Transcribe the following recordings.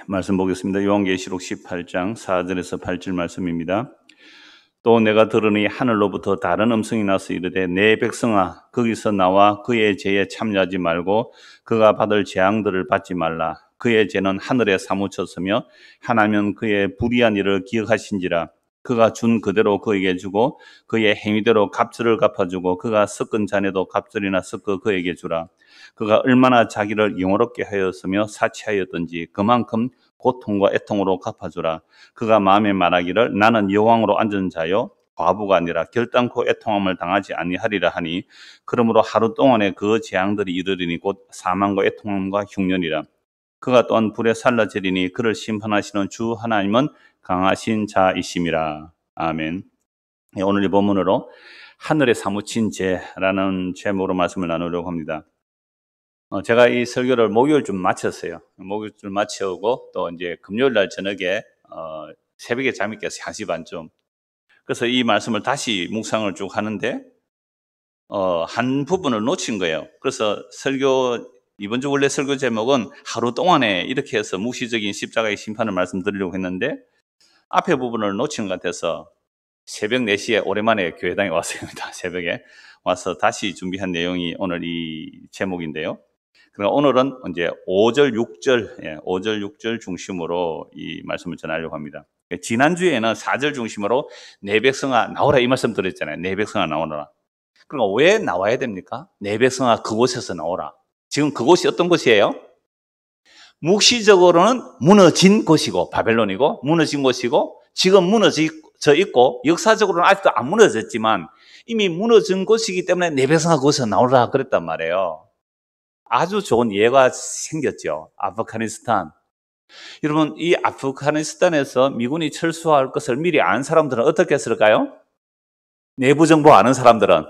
말씀 보겠습니다. 요한계시록 18장 4절에서 8절 말씀입니다. 또 내가 들으니 하늘로부터 다른 음성이 나서 이르되 내 백성아 거기서 나와 그의 죄에 참여하지 말고 그가 받을 재앙들을 받지 말라. 그의 죄는 하늘에 사무쳤으며 하나님은 그의 불의한 일을 기억하신지라. 그가 준 그대로 그에게 주고 그의 행위대로 값을 갚아주고 그가 섞은 잔에도 값을이나 섞어 그에게 주라. 그가 얼마나 자기를 영화롭게 하였으며 사치하였던지 그만큼 고통과 애통으로 갚아주라. 그가 마음에 말하기를 나는 여왕으로 앉은 자요 과부가 아니라 결단코 애통함을 당하지 아니하리라 하니 그러므로 하루 동안에 그 재앙들이 이르리니 곧 사망과 애통함과 흉년이라. 그가 또한 불에 살라지리니 그를 심판하시는 주 하나님은 강하신 자이심이라. 아멘. 오늘 이 본문으로 하늘에 사무친 죄라는 제목으로 말씀을 나누려고 합니다. 제가 이 설교를 목요일쯤 마쳤어요. 목요일쯤 마치고 또 이제 금요일 날 저녁에 새벽에 잠이 깨서 1시 반쯤. 그래서 이 말씀을 다시 묵상을 쭉 하는데 한 부분을 놓친 거예요. 그래서 이번 주 원래 설교 제목은 하루 동안에 이렇게 해서 묵시적인 십자가의 심판을 말씀드리려고 했는데 앞에 부분을 놓친 것 같아서 새벽 4시에 오랜만에 교회당에 왔습니다. 새벽에 와서 다시 준비한 내용이 오늘 이 제목인데요. 그러니까 오늘은 이제 5절, 6절 중심으로 이 말씀을 전하려고 합니다. 지난주에는 4절 중심으로 내 백성아 나오라 이 말씀 드렸잖아요. 내 백성아 나오라. 그러니까 왜 나와야 됩니까? 내 백성아 그곳에서 나오라. 지금 그곳이 어떤 곳이에요? 묵시적으로는 무너진 곳이고 바벨론이고 무너진 곳이고 지금 무너져 있고 역사적으로는 아직도 안 무너졌지만 이미 무너진 곳이기 때문에 내 백성아 그곳에서 나오라 그랬단 말이에요. 아주 좋은 예가 생겼죠. 아프가니스탄. 여러분 이 아프가니스탄에서 미군이 철수할 것을 미리 아는 사람들은 어떻게 했을까요? 내부 정보 아는 사람들은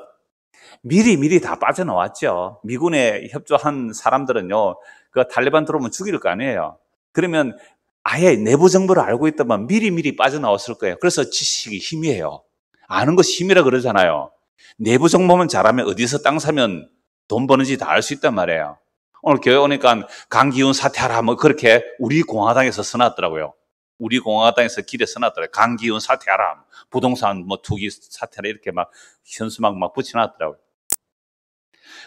미리 다 빠져나왔죠. 미군에 협조한 사람들은요, 그 탈레반 들어오면 죽일 거 아니에요. 그러면 아예 내부 정보를 알고 있다면 미리 빠져나왔을 거예요. 그래서 지식이 힘이에요. 아는 것이 힘이라 그러잖아요. 내부 정보만 잘하면 어디서 땅 사면 돈 버는지 다 알 수 있단 말이에요. 오늘 교회 오니까 강기훈 사퇴하라 뭐 그렇게 우리 공화당에서 써놨더라고요. 우리 공화당에서 길에 써놨더라고요. 강기훈 사퇴하라, 부동산 뭐 투기 사퇴하라 이렇게 막 현수막 막 붙여놨더라고요.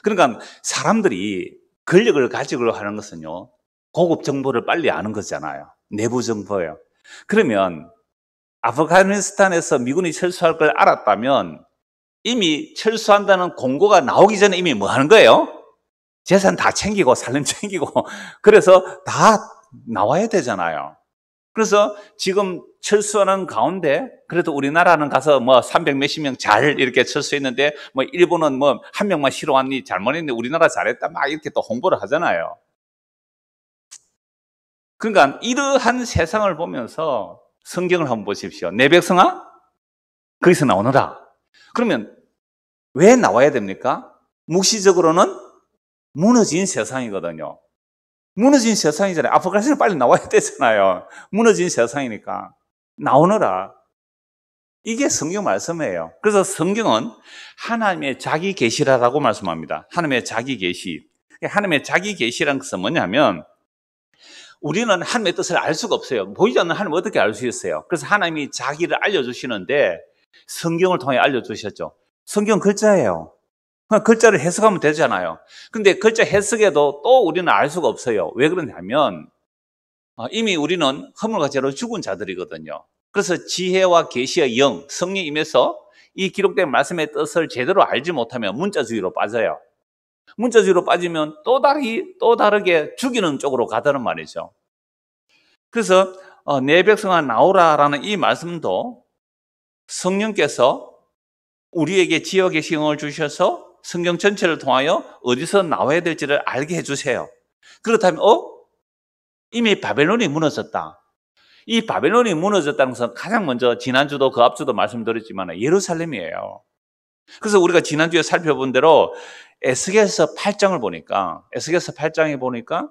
그러니까 사람들이 권력을 가지고 하는 것은요, 고급 정보를 빨리 아는 거잖아요. 내부 정보예요. 그러면 아프가니스탄에서 미군이 철수할 걸 알았다면 이미 철수한다는 공고가 나오기 전에 이미 뭐 하는 거예요? 재산 다 챙기고 살림 챙기고 그래서 다 나와야 되잖아요. 그래서 지금 철수하는 가운데 그래도 우리나라는 가서 뭐 300 몇십 명 잘 이렇게 철수했는데 뭐 일본은 뭐 한 명만 싫어왔니 잘못했는데 우리나라 잘했다 막 이렇게 또 홍보를 하잖아요. 그러니까 이러한 세상을 보면서 성경을 한번 보십시오. 내 백성아 거기서 나오너라. 그러면 왜 나와야 됩니까? 묵시적으로는 무너진 세상이거든요. 무너진 세상이잖아요. 아프가니스탄 빨리 나와야 되잖아요. 무너진 세상이니까 나오너라. 이게 성경 말씀이에요. 그래서 성경은 하나님의 자기 계시라고 말씀합니다. 하나님의 자기 계시. 하나님의 자기 계시라는 것은 뭐냐면 우리는 하나님의 뜻을 알 수가 없어요. 보이지 않는 하나님을 어떻게 알 수 있어요? 그래서 하나님이 자기를 알려주시는데 성경을 통해 알려주셨죠. 성경 글자예요. 글자를 해석하면 되잖아요. 근데 글자 해석에도 또 우리는 알 수가 없어요. 왜 그러냐면 이미 우리는 허물과 죄로 죽은 자들이거든요. 그래서 지혜와 계시의 영, 성령이 임해서 이 기록된 말씀의 뜻을 제대로 알지 못하면 문자주의로 빠져요. 문자주의로 빠지면 또 다르게 죽이는 쪽으로 가다는 말이죠. 그래서 내 백성아 나오라라는 이 말씀도 성령께서 우리에게 지혜와 계시의 영을 주셔서 성경 전체를 통하여 어디서 나와야 될지를 알게 해주세요. 그렇다면 이미 바벨론이 무너졌다. 이 바벨론이 무너졌다는 것은 가장 먼저 지난주도 그 앞주도 말씀드렸지만 예루살렘이에요. 그래서 우리가 지난주에 살펴본 대로 에스겔서 8장을 보니까 에스겔서 8장에 보니까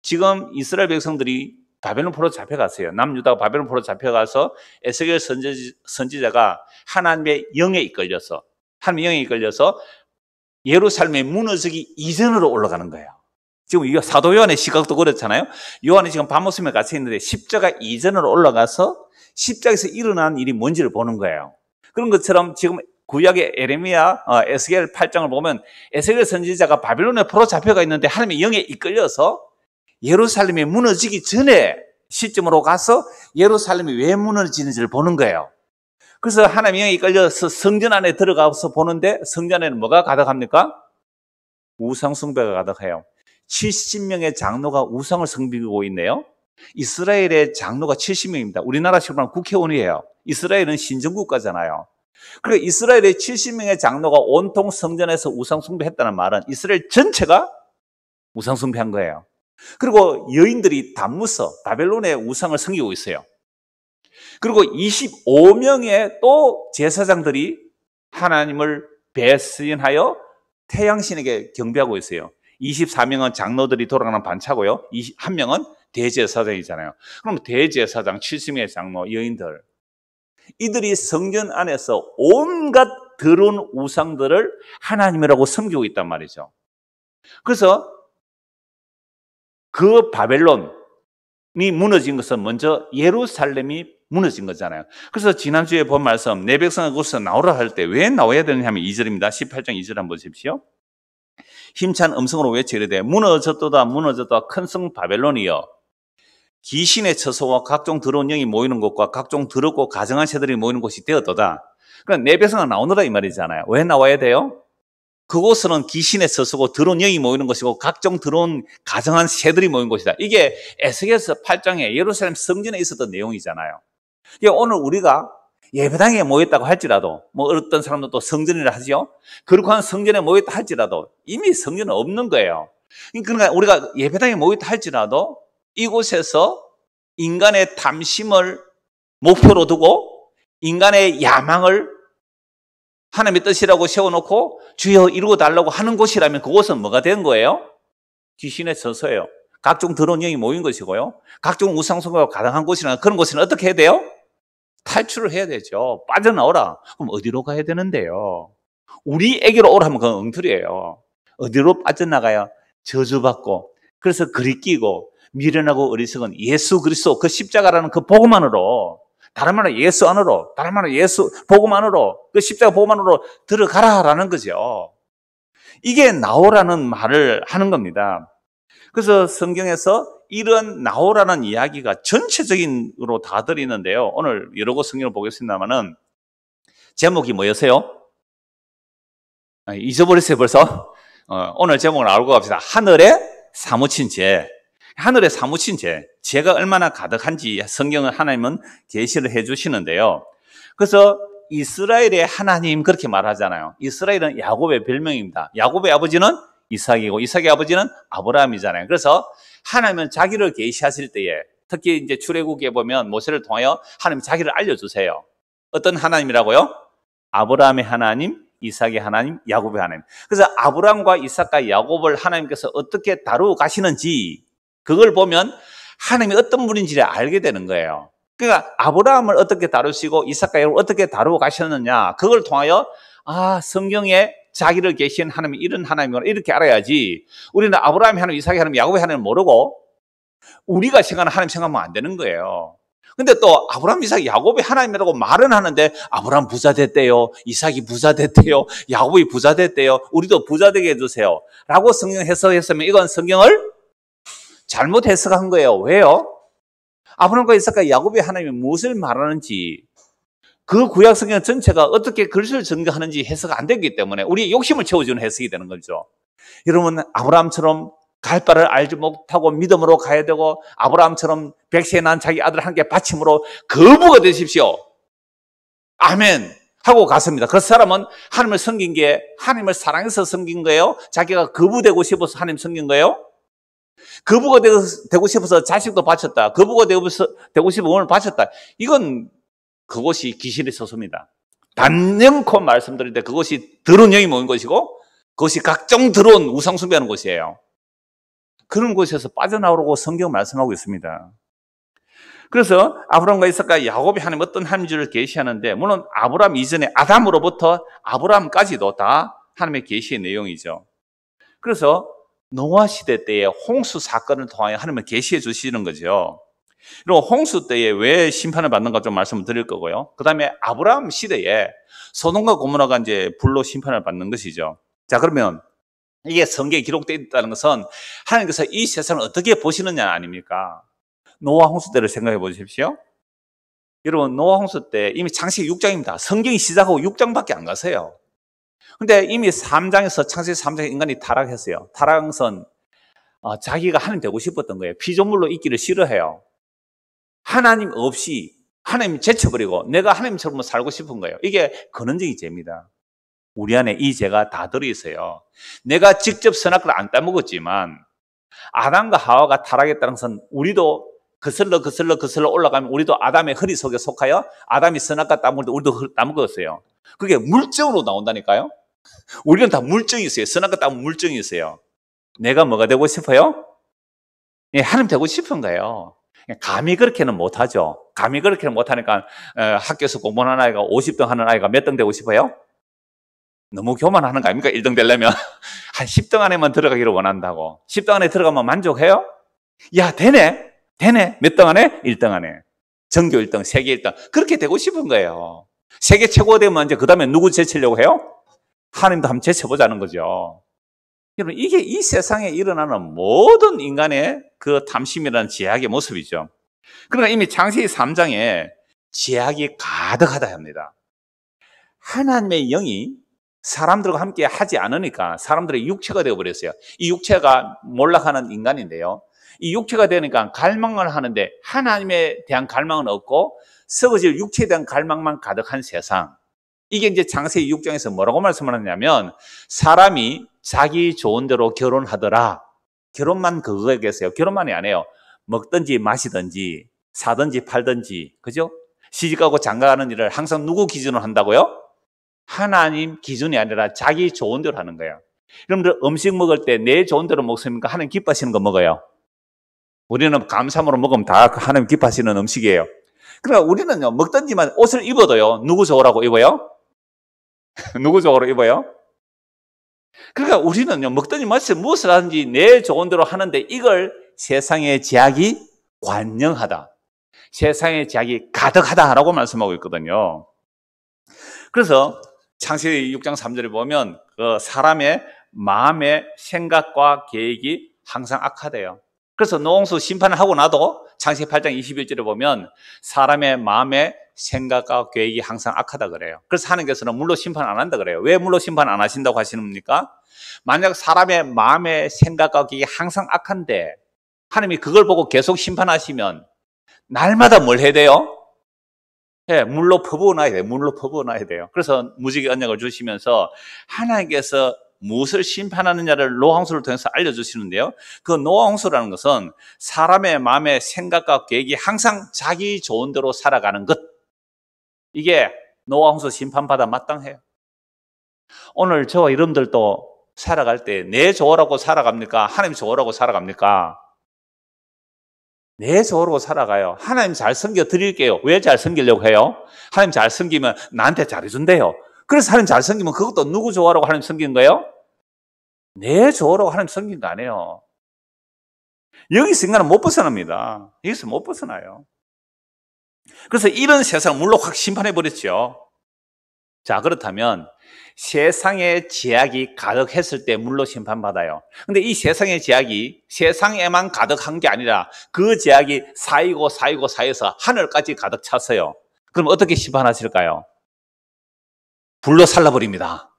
지금 이스라엘 백성들이 바벨론 포로 잡혀갔어요. 남유다가 바벨론 포로 잡혀가서 에스겔 선지자가 하나님의 영에 이끌려서 예루살렘이 무너지기 이전으로 올라가는 거예요. 지금 이거 사도 요한의 시각도 그렇잖아요. 요한이 지금 밤모습에 갇혀 있는데 십자가 이전으로 올라가서 십자가에서 일어난 일이 뭔지를 보는 거예요. 그런 것처럼 지금 구약의 에레미야, 에스겔 8장을 보면 에스겔 선지자가 바빌론에 포로 잡혀가 있는데 하나님의 영에 이끌려서 예루살렘이 무너지기 전에 시점으로 가서 예루살렘이 왜 무너지는지를 보는 거예요. 그래서 하나님의 영에 이끌려서 성전 안에 들어가서 보는데 성전 안에는 뭐가 가득합니까? 우상 숭배가 가득해요. 70명의 장로가 우상을 섬기고 있네요. 이스라엘의 장로가 70명입니다. 우리나라처럼 국회의원이에요. 이스라엘은 신정국가잖아요. 그러니까 이스라엘의 70명의 장로가 온통 성전에서 우상 숭배했다는 말은 이스라엘 전체가 우상 숭배한 거예요. 그리고 여인들이 담무서 바벨론의 우상을 섬기고 있어요. 그리고 25명의 또 제사장들이 하나님을 배신하여 태양신에게 경배하고 있어요. 24명은 장로들이 돌아가는 반차고요. 1명은 대제사장이잖아요. 그럼 대제사장, 70명의 장로, 여인들, 이들이 성전 안에서 온갖 더러운 우상들을 하나님이라고 섬기고 있단 말이죠. 그래서 그 바벨론이 무너진 것은 먼저 예루살렘이 무너진 거잖아요. 그래서 지난주에 본 말씀, 내 백성아 그곳에서 나오라 할 때 왜 나와야 되느냐 하면 2절입니다. 18장 2절 한번 보십시오. 힘찬 음성으로 외치되 무너졌도다 무너졌도다 큰 성 바벨론이여, 귀신의 처소와 각종 더러운 영이 모이는 곳과 각종 더럽고 가증한 새들이 모이는 곳이 되었도다. 그러니까 내 백성아 나오느라 이 말이잖아요. 왜 나와야 돼요? 그곳은 귀신의 처소고 더러운 영이 모이는 곳이고 각종 더러운 가증한 새들이 모이는 곳이다. 이게 에스겔서 8장에 예루살렘 성전에 있었던 내용이잖아요. 오늘 우리가 예배당에 모였다고 할지라도, 뭐 어떤 사람도 또 성전이라 하죠. 그렇고 한 성전에 모였다 할지라도 이미 성전은 없는 거예요. 그러니까 우리가 예배당에 모였다 할지라도 이곳에서 인간의 탐심을 목표로 두고 인간의 야망을 하나님의 뜻이라고 세워놓고 주여 이루어 달라고 하는 곳이라면 그곳은 뭐가 된 거예요? 귀신의 처소예요. 각종 더러운 영이 모인 것이고요. 각종 우상숭배가 가능한 곳이나 그런 곳에는 어떻게 해야 돼요? 탈출을 해야 되죠. 빠져나오라. 그럼 어디로 가야 되는데요? 우리에게로 오라면 그건 엉터리예요. 어디로 빠져나가야 저주받고, 그래서 그리 끼고 미련하고 어리석은 예수 그리스도 그 십자가라는 그 복음만으로, 다른 말로 예수 안으로, 다른 말로 예수 복음 안으로, 그 십자가 복음 안으로 들어가라라는 거죠. 이게 나오라는 말을 하는 겁니다. 그래서 성경에서 이런 나오라는 이야기가 전체적인으로 다 들리는데요. 오늘 여러 곳 성경을 보겠습니다만은 제목이 뭐였어요? 잊어버렸어요 벌써? 오늘 제목을 알고 갑시다. 하늘에 사무친 죄. 하늘에 사무친 죄. 죄가 얼마나 가득한지 성경은 하나님은 계시를 해주시는데요. 그래서 이스라엘의 하나님 그렇게 말하잖아요. 이스라엘은 야곱의 별명입니다. 야곱의 아버지는 이삭이고 이삭의 아버지는 아브라함이잖아요. 그래서 하나님은 자기를 계시하실 때에, 특히 이제 출애굽기에 보면 모세를 통하여 하나님 자기를 알려주세요. 어떤 하나님이라고요? 아브라함의 하나님, 이삭의 하나님, 야곱의 하나님. 그래서 아브라함과 이삭과 야곱을 하나님께서 어떻게 다루어 가시는지 그걸 보면 하나님이 어떤 분인지를 알게 되는 거예요. 그러니까 아브라함을 어떻게 다루시고 이삭과 야곱을 어떻게 다루어 가셨느냐, 그걸 통하여 성경에 자기를 계신 하나님이 이런 하나님이구나 이렇게 알아야지, 우리는 아브라함의 하나님, 이삭의 하나님, 야곱의 하나님을 모르고 우리가 생각하는 하나님 생각하면 안 되는 거예요. 근데 또 아브라함, 이삭, 야곱의 하나님이라고 말은 하는데 아브라함 부자 됐대요, 이삭이 부자 됐대요, 야곱이 부자 됐대요, 우리도 부자 되게 해주세요 라고 성경 해석했으면 이건 성경을 잘못 해석한 거예요. 왜요? 아브라함과 이삭과 야곱의 하나님이 무엇을 말하는지, 그 구약 성경 전체가 어떻게 글을 증거하는지 해석 안 되기 때문에 우리의 욕심을 채워주는 해석이 되는 거죠. 여러분, 아브라함처럼 갈 바를 알지 못하고 믿음으로 가야 되고, 아브라함처럼 백세에 난 자기 아들 한 개 바침으로 거부가 되십시오. 아멘 하고 갔습니다. 그 사람은 하나님을 섬긴 게 하나님을 사랑해서 섬긴 거예요? 자기가 거부되고 싶어서 하나님 섬긴 거예요? 거부가 되고 싶어서 자식도 바쳤다, 거부가 되고 싶어 몸을 바쳤다, 이건 그것이 귀신의 처소입니다. 단연코 말씀드릴 때 그것이 더러운 영이 모인 것이고 그것이 각종 더러운 우상 숭배하는 곳이에요. 그런 곳에서 빠져나오라고 성경 말씀하고 있습니다. 그래서 아브라함과 이삭과 야곱이 하나님 어떤 하나님을 계시하는데, 물론 아브라함 이전에 아담으로부터 아브라함까지도 다 하나님의 계시의 내용이죠. 그래서 노아 시대 때에 홍수 사건을 통하여 하나님은 계시해 주시는 거죠. 그리고 홍수 때에 왜 심판을 받는가 좀 말씀을 드릴 거고요. 그 다음에 아브라함 시대에 소돔과 고모라가 이제 불로 심판을 받는 것이죠. 자, 그러면 이게 성경에 기록되어 있다는 것은 하나님께서 이 세상을 어떻게 보시느냐 아닙니까? 노아 홍수 때를 생각해 보십시오. 여러분, 노아 홍수 때 이미 창세기 6장입니다. 성경이 시작하고 6장밖에 안 가세요. 근데 이미 3장에서 창세기 3장에 인간이 타락했어요. 타락한 것은 자기가 하나님 되고 싶었던 거예요. 피조물로 있기를 싫어해요. 하나님 없이 하나님 제쳐버리고 내가 하나님처럼 살고 싶은 거예요. 이게 근원적인 죄입니다. 우리 안에 이 죄가 다 들어있어요. 내가 직접 선악과를 안 따먹었지만 아담과 하와가 타락했다는 것은 우리도 거슬러 올라가면 우리도 아담의 허리 속에 속하여 아담이 선악과 따먹을 때 우리도 따먹었어요. 그게 물증으로 나온다니까요. 우리는 다 물증이 있어요. 선악과 따먹은 물증이 있어요. 내가 뭐가 되고 싶어요? 예, 하나님 되고 싶은 거예요. 감히 그렇게는 못하죠. 감히 그렇게는 못하니까 학교에서 공부하는 아이가 50등 하는 아이가 몇 등 되고 싶어요? 너무 교만하는 거 아닙니까? 1등 되려면 한 10등 안에만 들어가기를 원한다고. 10등 안에 들어가면 만족해요? 야, 되네. 몇 등 안에? 1등 안에. 전교 1등, 세계 1등. 그렇게 되고 싶은 거예요. 세계 최고가 되면 이제 그 다음에 누구 제치려고 해요? 하나님도 한번 제쳐보자는 거죠. 여러분, 이게 이 세상에 일어나는 모든 인간의 그 탐심이라는 제약의 모습이죠. 그러니까 이미 창세기 3장에 제약이 가득하다 합니다. 하나님의 영이 사람들과 함께 하지 않으니까 사람들의 육체가 되어버렸어요. 이 육체가 몰락하는 인간인데요. 이 육체가 되니까 갈망을 하는데 하나님에 대한 갈망은 없고 썩어질 육체에 대한 갈망만 가득한 세상. 이게 이제 창세기 6장에서 뭐라고 말씀하느냐면 사람이 자기 좋은 대로 결혼하더라. 결혼만 그거겠어요. 결혼만이 아니에요. 먹든지 마시든지 사든지 팔든지, 그죠? 시집가고 장가가는 일을 항상 누구 기준으로 한다고요? 하나님 기준이 아니라 자기 좋은 대로 하는 거예요. 여러분들 음식 먹을 때 내 좋은 대로 먹습니까? 하나님 기뻐하시는 거 먹어요. 우리는 감사함으로 먹으면 다 하나님 기뻐하시는 음식이에요. 그러니까 우리는요, 먹든지만 옷을 입어도요, 누구 좋으라고 입어요? 누구 좋으라고 입어요? 그러니까 우리는요, 먹든지 마시든지 무엇을 하든지 내 좋은 대로 하는데 이걸 세상의 제약이 관영하다. 세상의 제약이 가득하다라고 말씀하고 있거든요. 그래서 창세기 6장 3절에 보면 그 사람의 마음의 생각과 계획이 항상 악하대요. 그래서 노홍수 심판을 하고 나도 창세기 8장 21절에 보면 사람의 마음의 생각과 계획이 항상 악하다 그래요. 그래서 하나님께서는 물로 심판 안 한다 그래요. 왜 물로 심판 안 하신다고 하시는 겁니까? 만약 사람의 마음의 생각과 계획이 항상 악한데 하나님이 그걸 보고 계속 심판하시면 날마다 뭘 해야 돼요? 예, 물로 퍼부어놔야 돼요. 물로 퍼부어놔야 돼요. 그래서 무지개 언약을 주시면서 하나님께서 무엇을 심판하느냐를 노아홍수를 통해서 알려주시는데요. 그 노아홍수라는 것은 사람의 마음의 생각과 계획이 항상 자기 좋은 대로 살아가는 것. 이게 노아홍수 심판받아 마땅해요. 오늘 저와 여러분들도 살아갈 때 내 좋으라고 살아갑니까? 하나님 좋으라고 살아갑니까? 내 좋으라고 살아가요. 하나님 잘 섬겨 드릴게요. 왜 잘 섬기려고 해요? 하나님 잘 섬기면 나한테 잘해준대요. 그래서 하나님 잘 섬기면 그것도 누구 좋아라고 하나님 섬기는 거예요? 내 좋으라고 하나님 섬긴 거 아니에요. 여기서 인간은 못 벗어납니다. 여기서 못 벗어나요. 그래서 이런 세상 물로 확 심판해버렸죠. 자, 그렇다면 세상의 제약이 가득했을 때 물로 심판받아요. 근데 이 세상의 제약이 세상에만 가득한 게 아니라 그 제약이 쌓여서 하늘까지 가득 찼어요. 그럼 어떻게 심판하실까요? 불로 살라버립니다.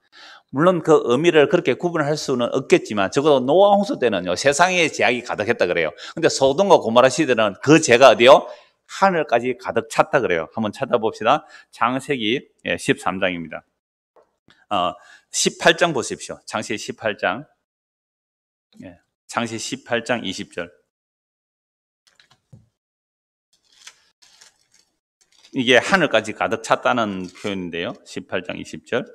물론 그 의미를 그렇게 구분할 수는 없겠지만 적어도 노아 홍수 때는요, 세상의 제약이 가득했다 그래요. 근데 소돔과 고모라 시대는 그 죄가 어디요? 하늘까지 가득 찼다 그래요. 한번 찾아봅시다. 창세기 13장입니다. 18장 보십시오. 창세기 18장. 창세기 18장 20절. 이게 하늘까지 가득 찼다는 표현인데요. 18장 20절.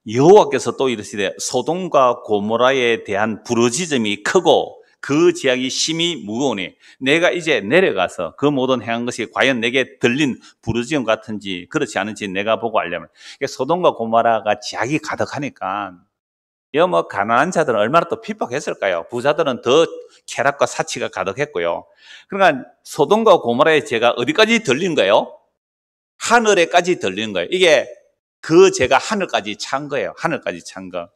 여호와께서 또 이르시되 소돔과 고모라에 대한 부르짖음이 크고 그 제약이 심히 무거우니 내가 이제 내려가서 그 모든 행한 것이 과연 내게 들린 부르짖음 같은지 그렇지 않은지 내가 보고 알려면. 소돔과 고모라가 제약이 가득하니까 여 뭐 가난한 자들은 얼마나 또 핍박했을까요? 부자들은 더 쾌락과 사치가 가득했고요. 그러니까 소돔과 고모라의 죄가 어디까지 들린 거예요? 하늘에까지 들리는 거예요. 이게 그 죄가 하늘까지 찬 거예요. 하늘까지 찬 거.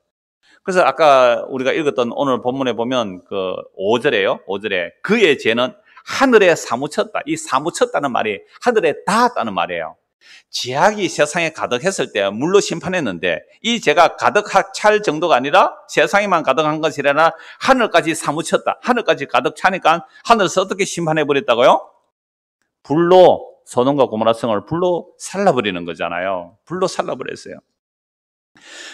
그래서 아까 우리가 읽었던 오늘 본문에 보면 그 5절에요. 5절에 그의 죄는 하늘에 사무쳤다. 이 사무쳤다는 말이 하늘에 닿았다는 말이에요. 죄악이 세상에 가득했을 때 물로 심판했는데 이 죄가 가득 찰 정도가 아니라 세상에만 가득한 것이 아니라 하늘까지 사무쳤다. 하늘까지 가득 차니까 하늘에서 어떻게 심판해 버렸다고요? 불로 소돔과 고모라 성을 불로 살라버리는 거잖아요. 불로 살라버렸어요.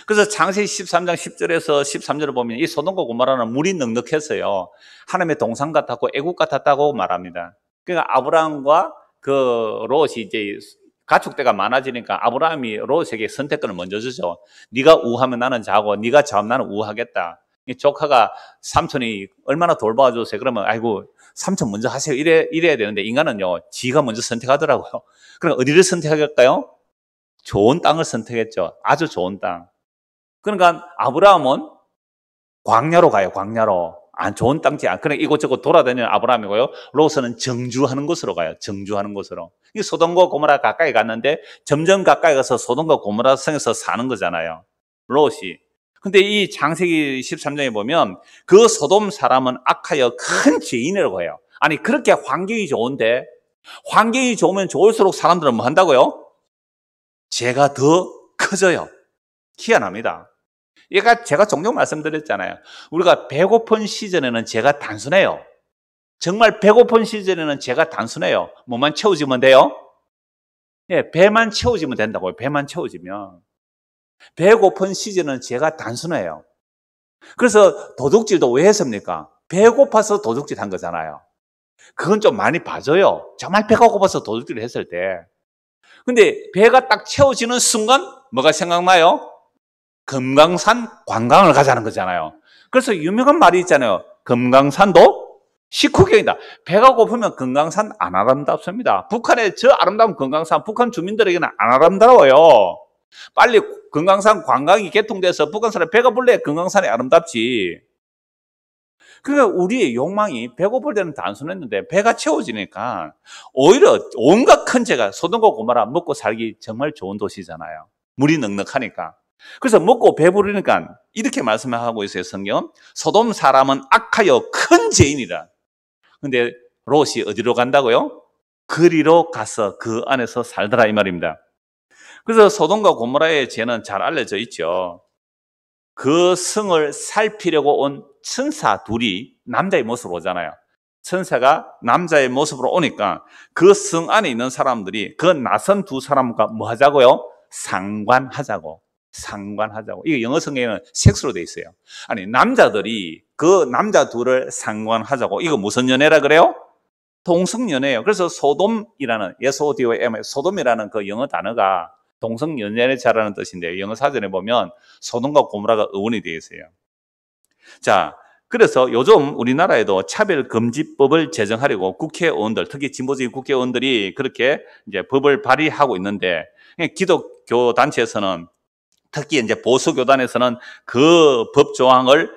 그래서 창세기 13장 10절에서 13절을 보면 이 소돔과 고모라는 물이 넉넉했어요. 하나님의 동상 같았고 애국 같았다고 말합니다. 그러니까 아브라함과 그 롯이 이제 가축대가 많아지니까 아브라함이 롯에게 선택권을 먼저 주죠. 네가 우하면 나는 자고 네가 좌하면 나는 우하겠다. 이 조카가 삼촌이 얼마나 돌봐주세요. 그러면 아이고 삼촌 먼저 하세요. 이래야 되는데 인간은요 지가 먼저 선택하더라고요. 그럼 어디를 선택할까요? 좋은 땅을 선택했죠. 아주 좋은 땅. 그러니까 아브라함은 광야로 가요. 광야로. 안 좋은 땅지. 그러니까 이곳저곳 돌아다니는 아브라함이고요. 롯은 정주하는 곳으로 가요. 정주하는 곳으로. 이 소돔과 고모라 가까이 갔는데 점점 가까이 가서 소돔과 고모라 성에서 사는 거잖아요. 롯이. 근데 이 창세기 13장에 보면 그 소돔 사람은 악하여 큰 죄인이라고 해요. 아니 그렇게 환경이 좋은데 환경이 좋으면 좋을수록 사람들은 뭐 한다고요? 죄가 더 커져요. 희한합니다. 제가 종종 말씀드렸잖아요. 우리가 배고픈 시즌에는 죄가 단순해요. 정말 배고픈 시즌에는 죄가 단순해요. 뭐만 채워지면 돼요? 예, 배만 채워지면 된다고요. 배만 채워지면. 배고픈 시즌은 죄가 단순해요. 그래서 도둑질도 왜 했습니까? 배고파서 도둑질 한 거잖아요. 그건 좀 많이 봐줘요. 정말 배가 고파서 도둑질을 했을 때. 근데 배가 딱 채워지는 순간 뭐가 생각나요? 금강산 관광을 가자는 거잖아요. 그래서 유명한 말이 있잖아요. 금강산도 식후경이다. 배가 고프면 금강산 안 아름답습니다. 북한의 저 아름다운 금강산, 북한 주민들에게는 안 아름다워요. 빨리 금강산 관광이 개통돼서 북한 사람 배가 불러야 금강산이 아름답지. 그러니까 우리의 욕망이 배고플 때는 단순했는데 배가 채워지니까 오히려 온갖 큰 죄가 소돔과 고모라 먹고 살기 정말 좋은 도시잖아요. 물이 넉넉하니까. 그래서 먹고 배부르니까 이렇게 말씀하고 있어요. 성경. 소돔 사람은 악하여 큰 죄인이라. 근데 롯이 어디로 간다고요? 그리로 가서 그 안에서 살더라 이 말입니다. 그래서 소돔과 고모라의 죄는 잘 알려져 있죠. 그 성을 살피려고 온 천사 둘이 남자의 모습으로 오잖아요. 천사가 남자의 모습으로 오니까 그 성 안에 있는 사람들이 그 낯선 두 사람과 뭐 하자고요? 상관하자고. 이게 영어 성경에는 섹스로 돼 있어요. 아니 남자들이 그 남자 둘을 상관하자고. 이거 무슨 연애라 그래요? 동성연애예요. 그래서 소돔이라는 SODOM 소돔이라는 그 영어 단어가 동성연애자라는 뜻인데 영어 사전에 보면 소돔과 고모라가 어원이 되어 있어요. 자, 그래서 요즘 우리나라에도 차별금지법을 제정하려고 국회의원들, 특히 진보적인 국회의원들이 그렇게 이제 법을 발의하고 있는데 기독교 단체에서는 특히 이제 보수 교단에서는 그 법 조항을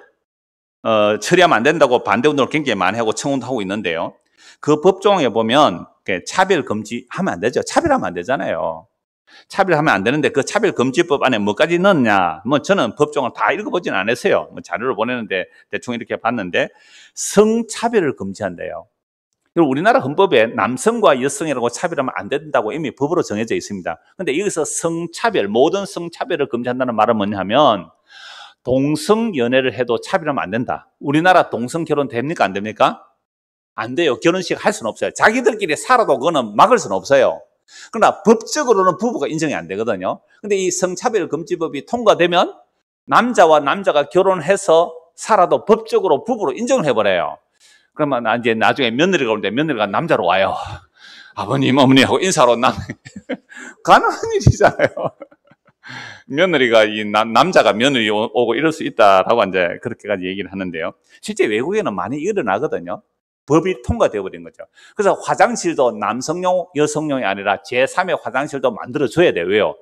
처리하면 안 된다고 반대 운동을 굉장히 많이 하고 청원도 하고 있는데요. 그 법 조항에 보면 차별 금지하면 안 되죠. 차별하면 안 되잖아요. 차별하면 안 되는데 그 차별금지법 안에 뭐까지 넣었냐? 뭐 저는 법 조항을 다 읽어보진 않았어요. 뭐 자료를 보내는데 대충 이렇게 봤는데 성차별을 금지한대요. 그리고 우리나라 헌법에 남성과 여성이라고 차별하면 안 된다고 이미 법으로 정해져 있습니다. 그런데 여기서 성차별, 모든 성차별을 금지한다는 말은 뭐냐면 동성연애를 해도 차별하면 안 된다. 우리나라 동성결혼 됩니까? 안 됩니까? 안 돼요. 결혼식 할 수는 없어요. 자기들끼리 살아도 그거는 막을 수는 없어요. 그러나 법적으로는 부부가 인정이 안 되거든요. 근데 이 성차별금지법이 통과되면 남자와 남자가 결혼해서 살아도 법적으로 부부로 인정을 해버려요. 그러면 이제 나중에 며느리가 오는데 며느리가 남자로 와요. 아버님, 어머니 하고 인사로 가능한 일이잖아요. 며느리가 남자가 며느리 오고 이럴 수 있다라고 이제 그렇게까지 얘기를 하는데요. 실제 외국에는 많이 일어나거든요. 법이 통과되어 버린 거죠. 그래서 화장실도 남성용, 여성용이 아니라 제3의 화장실도 만들어줘야 돼요. 왜요?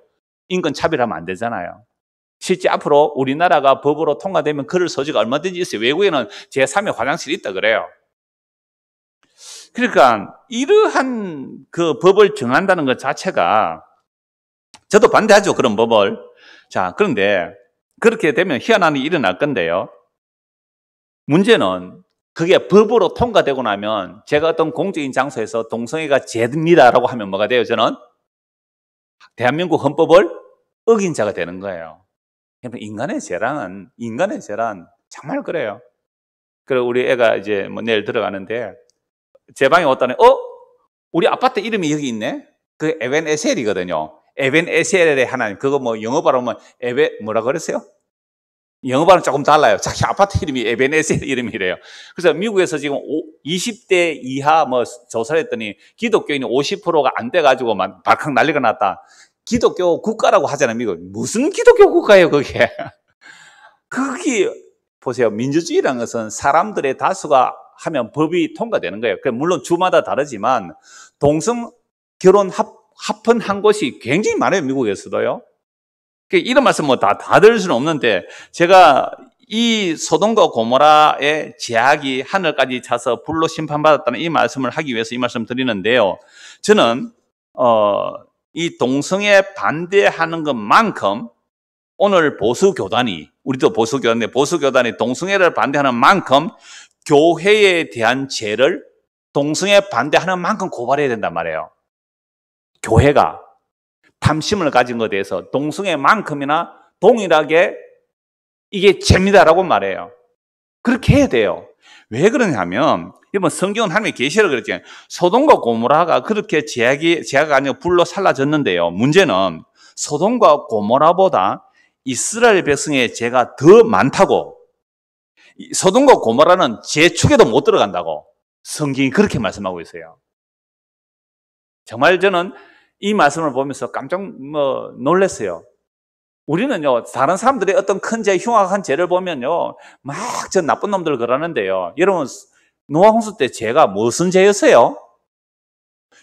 인권 차별하면 안 되잖아요. 실제 앞으로 우리나라가 법으로 통과되면 그럴 소지가 얼마든지 있어요. 외국에는 제3의 화장실이 있다 그래요. 그러니까 이러한 그 법을 정한다는 것 자체가 저도 반대하죠. 그런 법을. 자, 그런데 그렇게 되면 희한한 일이 일어날 건데요. 문제는 그게 법으로 통과되고 나면 제가 어떤 공적인 장소에서 동성애가 죄입니다라고 하면 뭐가 돼요? 저는 대한민국 헌법을 어긴 자가 되는 거예요. 인간의 죄란 정말 그래요. 그리고 우리 애가 이제 뭐 내일 들어가는데 제 방에 왔더니 우리 아파트 이름이 여기 있네. 그 에벤 에셀이거든요. 에벤 에셀의 하나님. 그거 뭐 영어 발음은 뭐라 그랬어요? 영어 발음 조금 달라요. 자기 아파트 이름이 에벤 에셀 이름이래요. 그래서 미국에서 지금 20대 이하 뭐 조사를 했더니 기독교인이 50%가 안 돼가지고 막 발칵 난리가 났다. 기독교 국가라고 하잖아요, 미국. 무슨 기독교 국가예요, 그게? 그게 보세요. 민주주의라는 것은 사람들의 다수가 하면 법이 통과되는 거예요. 물론 주마다 다르지만 동성 결혼 합헌한 곳이 굉장히 많아요, 미국에서도요. 이런 말씀 뭐 다 들을 수는 없는데 제가 이 소돔과 고모라의 죄악이 하늘까지 차서 불로 심판받았다는 이 말씀을 하기 위해서 이 말씀 드리는데요. 저는 이 동성애 반대하는 것만큼 오늘 보수교단이 우리도 보수교단인데 보수교단이 동성애를 반대하는 만큼 교회에 대한 죄를 동성애 반대하는 만큼 고발해야 된단 말이에요. 교회가 탐심을 가진 것에 대해서 동성애만큼이나 동일하게 이게 죄입니다라고 말해요. 그렇게 해야 돼요. 왜 그러냐면 이번 성경은 하나님의 계시를 그랬잖아요. 소돔과 고모라가 그렇게 죄가 아니고 불로 살라졌는데요. 문제는 소돔과 고모라보다 이스라엘 백성의 죄가 더 많다고, 소돔과 고모라는 죄 축에도 못 들어간다고 성경이 그렇게 말씀하고 있어요. 정말 저는 이 말씀을 보면서 깜짝 놀랐어요. 우리는요, 다른 사람들의 어떤 큰 죄, 흉악한 죄를 보면요, 막 저 나쁜 놈들 그러는데요. 여러분, 노아 홍수 때 죄가 무슨 죄였어요?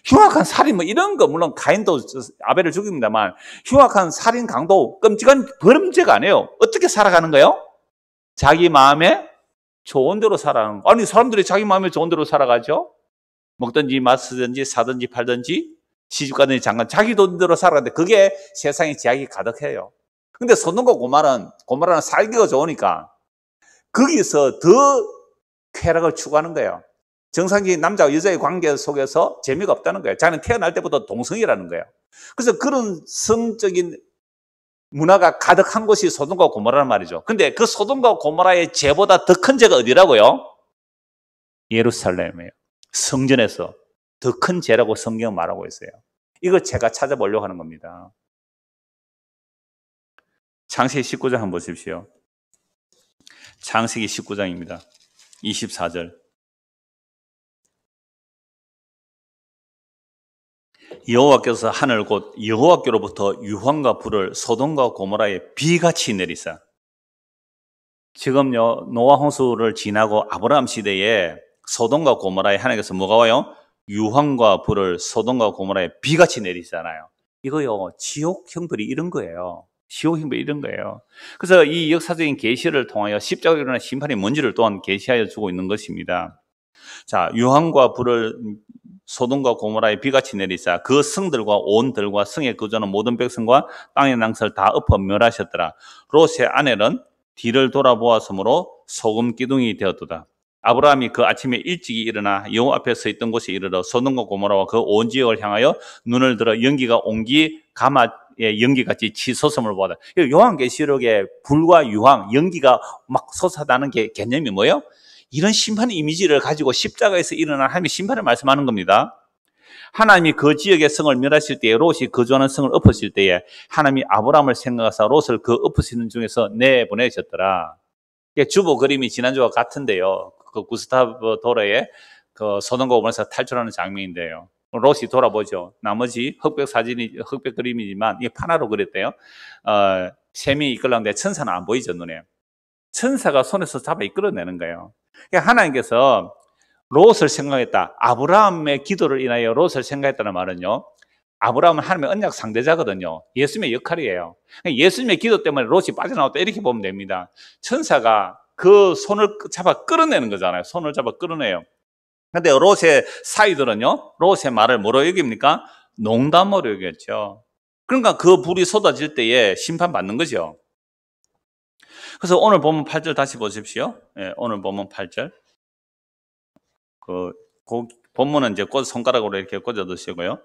흉악한 살인 뭐 이런 거, 물론 가인도 아벨을 죽입니다만 흉악한 살인, 강도, 끔찍한 범죄가 아니에요. 어떻게 살아가는 거예요? 자기 마음에 좋은 대로 살아가는 거. 아니, 사람들이 자기 마음에 좋은 대로 살아가죠? 먹든지 마시든지 사든지 팔든지 시집가든지 장가 자기 돈대로 살아가는데 그게 세상에 죄악이 가득해요. 근데 소돔과 고모라는 살기가 좋으니까 거기서 더 쾌락을 추구하는 거예요. 정상적인 남자와 여자의 관계 속에서 재미가 없다는 거예요. 자기는 태어날 때부터 동성이라는 거예요. 그래서 그런 성적인 문화가 가득한 곳이 소돔과 고모라란 말이죠. 근데 그 소돔과 고모라의 죄보다 더 큰 죄가 어디라고요? 예루살렘이에요. 성전에서 더 큰 죄라고 성경은 말하고 있어요. 이거 제가 찾아보려고 하는 겁니다. 창세기 19장 한번 보십시오. 창세기 19장입니다. 24절. 여호와께서 하늘 곧 여호와께로부터 유황과 불을 소돔과 고모라에 비같이 내리사. 지금요, 노아 홍수를 지나고 아브라함 시대에 소돔과 고모라에 하나님께서 뭐가 와요? 유황과 불을 소돔과 고모라에 비같이 내리잖아요. 이거요, 지옥 형벌이 이런 거예요. 지옥 형벌이 이런 거예요. 그래서 이 역사적인 계시를 통하여 십자가로 일어난 심판의 뭔지를 또한 계시하여 주고 있는 것입니다. 자, 유황과 불을 소돔과 고모라에 비같이 내리사 그 성들과 온 들과 성에 거주하는 모든 백성과 땅의 낭설 다 엎어 멸하셨더라. 롯의 아내는 뒤를 돌아보았으므로 소금 기둥이 되었도다. 아브라함이 그 아침에 일찍이 일어나 여호와 앞에 서 있던 곳에 이르러 소돔과 고모라와 그 온 지역을 향하여 눈을 들어 연기가 옹기 가마의 연기같이 치솟음을 보았다. 요한계시록의 불과 유황, 연기가 막 솟아나는 게 개념이 뭐예요? 이런 심판의 이미지를 가지고 십자가에서 일어난 하나님의 심판을 말씀하는 겁니다. 하나님이 그 지역의 성을 멸하실 때에 롯이 거주하는 성을 엎으실 때에 하나님이 아브라함을 생각하사 롯을 그 엎으시는 중에서 내보내셨더라. 주보 그림이 지난주와 같은데요. 그 구스타브 도레의 그 소돔과 고모라에서 탈출하는 장면인데요. 롯이 돌아보죠. 나머지 흑백 그림이지만 이게 판화로 그렸대요. 셈이 이끌었는데 천사는 안 보이죠, 눈에. 천사가 손에서 잡아 이끌어내는 거예요. 그러니까 하나님께서 롯을 생각했다. 아브라함의 기도를 인하여 롯을 생각했다는 말은요, 아브라함은 하나님의 언약 상대자거든요. 예수님의 역할이에요. 예수님의 기도 때문에 롯이 빠져나왔다 이렇게 보면 됩니다. 천사가 그 손을 잡아 끌어내는 거잖아요. 손을 잡아 끌어내요. 근데 롯의 사이들은요, 롯의 말을 뭐로 여깁니까? 농담으로 여겼죠. 그러니까 그 불이 쏟아질 때에 심판받는 거죠. 그래서 오늘 보면 8절 다시 보십시오. 예, 오늘 보면 8절. 그 본문은 이제 손가락으로 이렇게 꽂아 두시고요.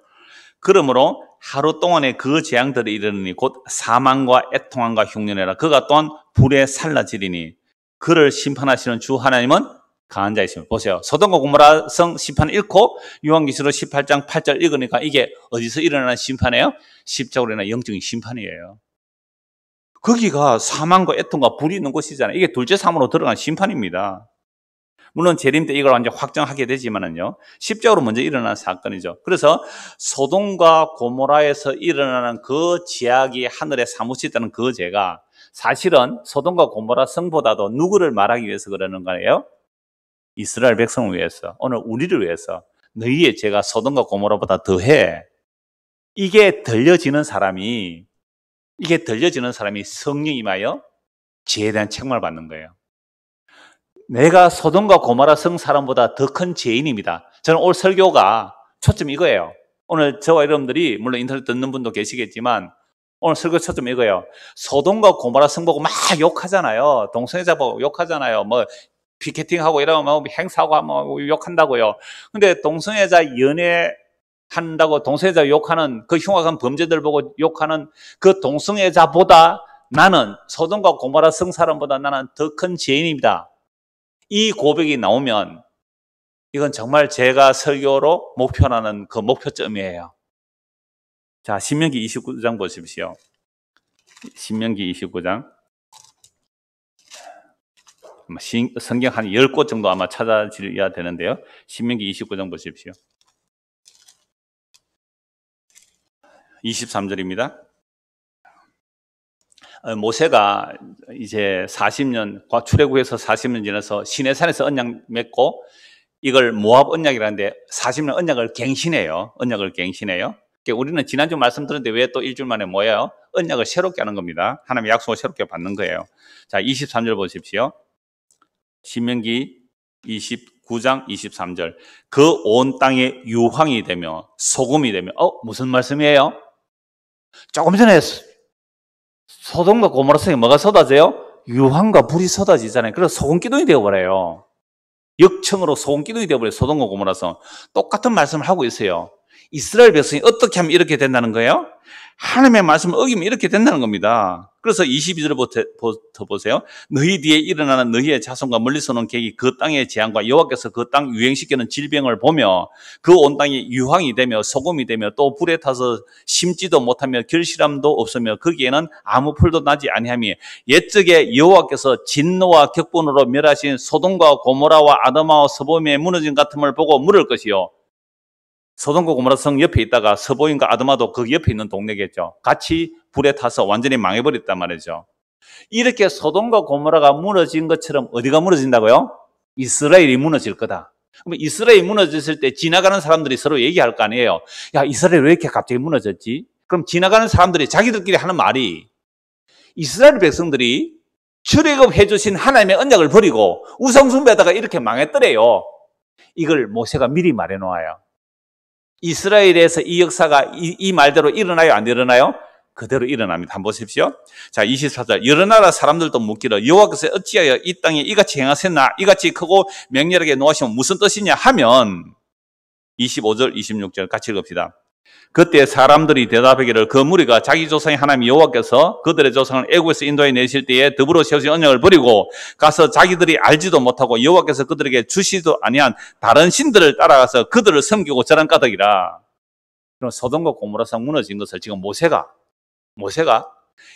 그러므로 하루 동안에 그 재앙들이 이르느니 곧 사망과 애통함과 흉년이라. 그가 또한 불에 살라지리니 그를 심판하시는 주 하나님은 강한 자이십니다. 보세요. 소돔과 고모라 성 심판 읽고 요한계시록 18장 8절 읽으니까 이게 어디서 일어나는 심판이에요? 십자가로 일어나는 영적인 심판이에요. 거기가 사망과 애통과 불이 있는 곳이잖아요. 이게 둘째 사망으로 들어간 심판입니다. 물론 재림 때 이걸 완전 확정하게 되지만은요, 십자가로 먼저 일어난 사건이죠. 그래서 소돔과 고모라에서 일어나는 그 죄악이 하늘에 사무치다는 그 죄가 사실은 소돔과 고모라 성보다도 누구를 말하기 위해서 그러는 거예요? 이스라엘 백성을 위해서, 오늘 우리를 위해서. 너희의 죄가 소돔과 고모라보다 더해. 이게 들려지는 사람이 성령이 임하여 죄에 대한 책망을 받는 거예요. 내가 소돔과 고모라 성 사람보다 더 큰 죄인입니다. 저는 오늘 설교가 초점 이거예요. 오늘 저와 여러분들이 물론 인터넷 듣는 분도 계시겠지만 오늘 설교 초점 이거예요. 소돔과 고모라 성 보고 막 욕하잖아요. 동성애자 보고 욕하잖아요. 뭐 피켓팅하고 이러면 행사하고 하면 욕한다고요. 근데 동성애자 연애한다고 동성애자 욕하는 그 흉악한 범죄들 보고 욕하는 그 동성애자보다 나는 소돔과 고모라 성 사람보다 나는 더 큰 죄인입니다. 이 고백이 나오면 이건 정말 제가 설교로 목표하는 그 목표점이에요. 자, 신명기 29장 보십시오. 신명기 29장. 성경 한 10곳 정도 아마 찾아야 되는데요. 신명기 29장 보십시오. 23절입니다. 모세가 이제 40년, 출애굽에서 40년 지나서 시내산에서 언약 맺고 이걸 모압 언약이라는데 40년 언약을 갱신해요. 언약을 갱신해요. 우리는 지난주 말씀드렸는데 왜 또 일주일 만에 뭐예요? 언약을 새롭게 하는 겁니다. 하나님의 약속을 새롭게 받는 거예요. 자, 23절 보십시오. 신명기 29장 23절. 그 온 땅에 유황이 되며 소금이 되며. 무슨 말씀이에요? 조금 전에 소돔과 고모라 성에 뭐가 쏟아져요? 유황과 불이 쏟아지잖아요. 그래서 소금기둥이 되어버려요. 역청으로 소금기둥이 되어버려요. 소돔과 고모라 성. 똑같은 말씀을 하고 있어요. 이스라엘 백성이 어떻게 하면 이렇게 된다는 거예요? 하나님의 말씀을 어기면 이렇게 된다는 겁니다. 그래서 22절부터 보세요. 너희 뒤에 일어나는 너희의 자손과 멀리서 오는 객이 그 땅의 재앙과 여호와께서 그 땅 유행시키는 질병을 보며 그 온 땅이 유황이 되며 소금이 되며 또 불에 타서 심지도 못하며 결실함도 없으며 거기에는 아무 풀도 나지 아니하며 옛적에 여호와께서 진노와 격분으로 멸하신 소돔과 고모라와 아드마와 서보임의 무너진 같음을 보고 물을 것이요. 소돔과 고모라 성 옆에 있다가 서보임과 아드마도 그 옆에 있는 동네겠죠. 같이 불에 타서 완전히 망해버렸단 말이죠. 이렇게 소돔과 고모라가 무너진 것처럼 어디가 무너진다고요? 이스라엘이 무너질 거다. 그럼 이스라엘이 무너졌을 때 지나가는 사람들이 서로 얘기할 거 아니에요. 야, 이스라엘 왜 이렇게 갑자기 무너졌지? 그럼 지나가는 사람들이 자기들끼리 하는 말이 이스라엘 백성들이 출애굽해 주신 하나님의 언약을 버리고 우상숭배하다가 이렇게 망했더래요. 이걸 모세가 미리 말해 놓아요. 이스라엘에서 이 역사가 이 말대로 일어나요? 안 일어나요? 그대로 일어납니다. 한번 보십시오. 자, 24절. 여러 나라 사람들도 묻기를 여호와께서 어찌하여 이 땅에 이같이 행하셨나? 이같이 크고 맹렬하게 노하시면 무슨 뜻이냐 하면 25절, 26절 같이 읽읍시다. 그때 사람들이 대답하기를 그 무리가 자기 조상의 하나님 여호와께서 그들의 조상을 애국에서 인도해 내실 때에 더불어 세우신 언약을 버리고 가서 자기들이 알지도 못하고 여호와께서 그들에게 주시도 아니한 다른 신들을 따라가서 그들을 섬기고 저런 까닭이라. 그럼 소돔과 고모라성 무너진 것을 지금 모세가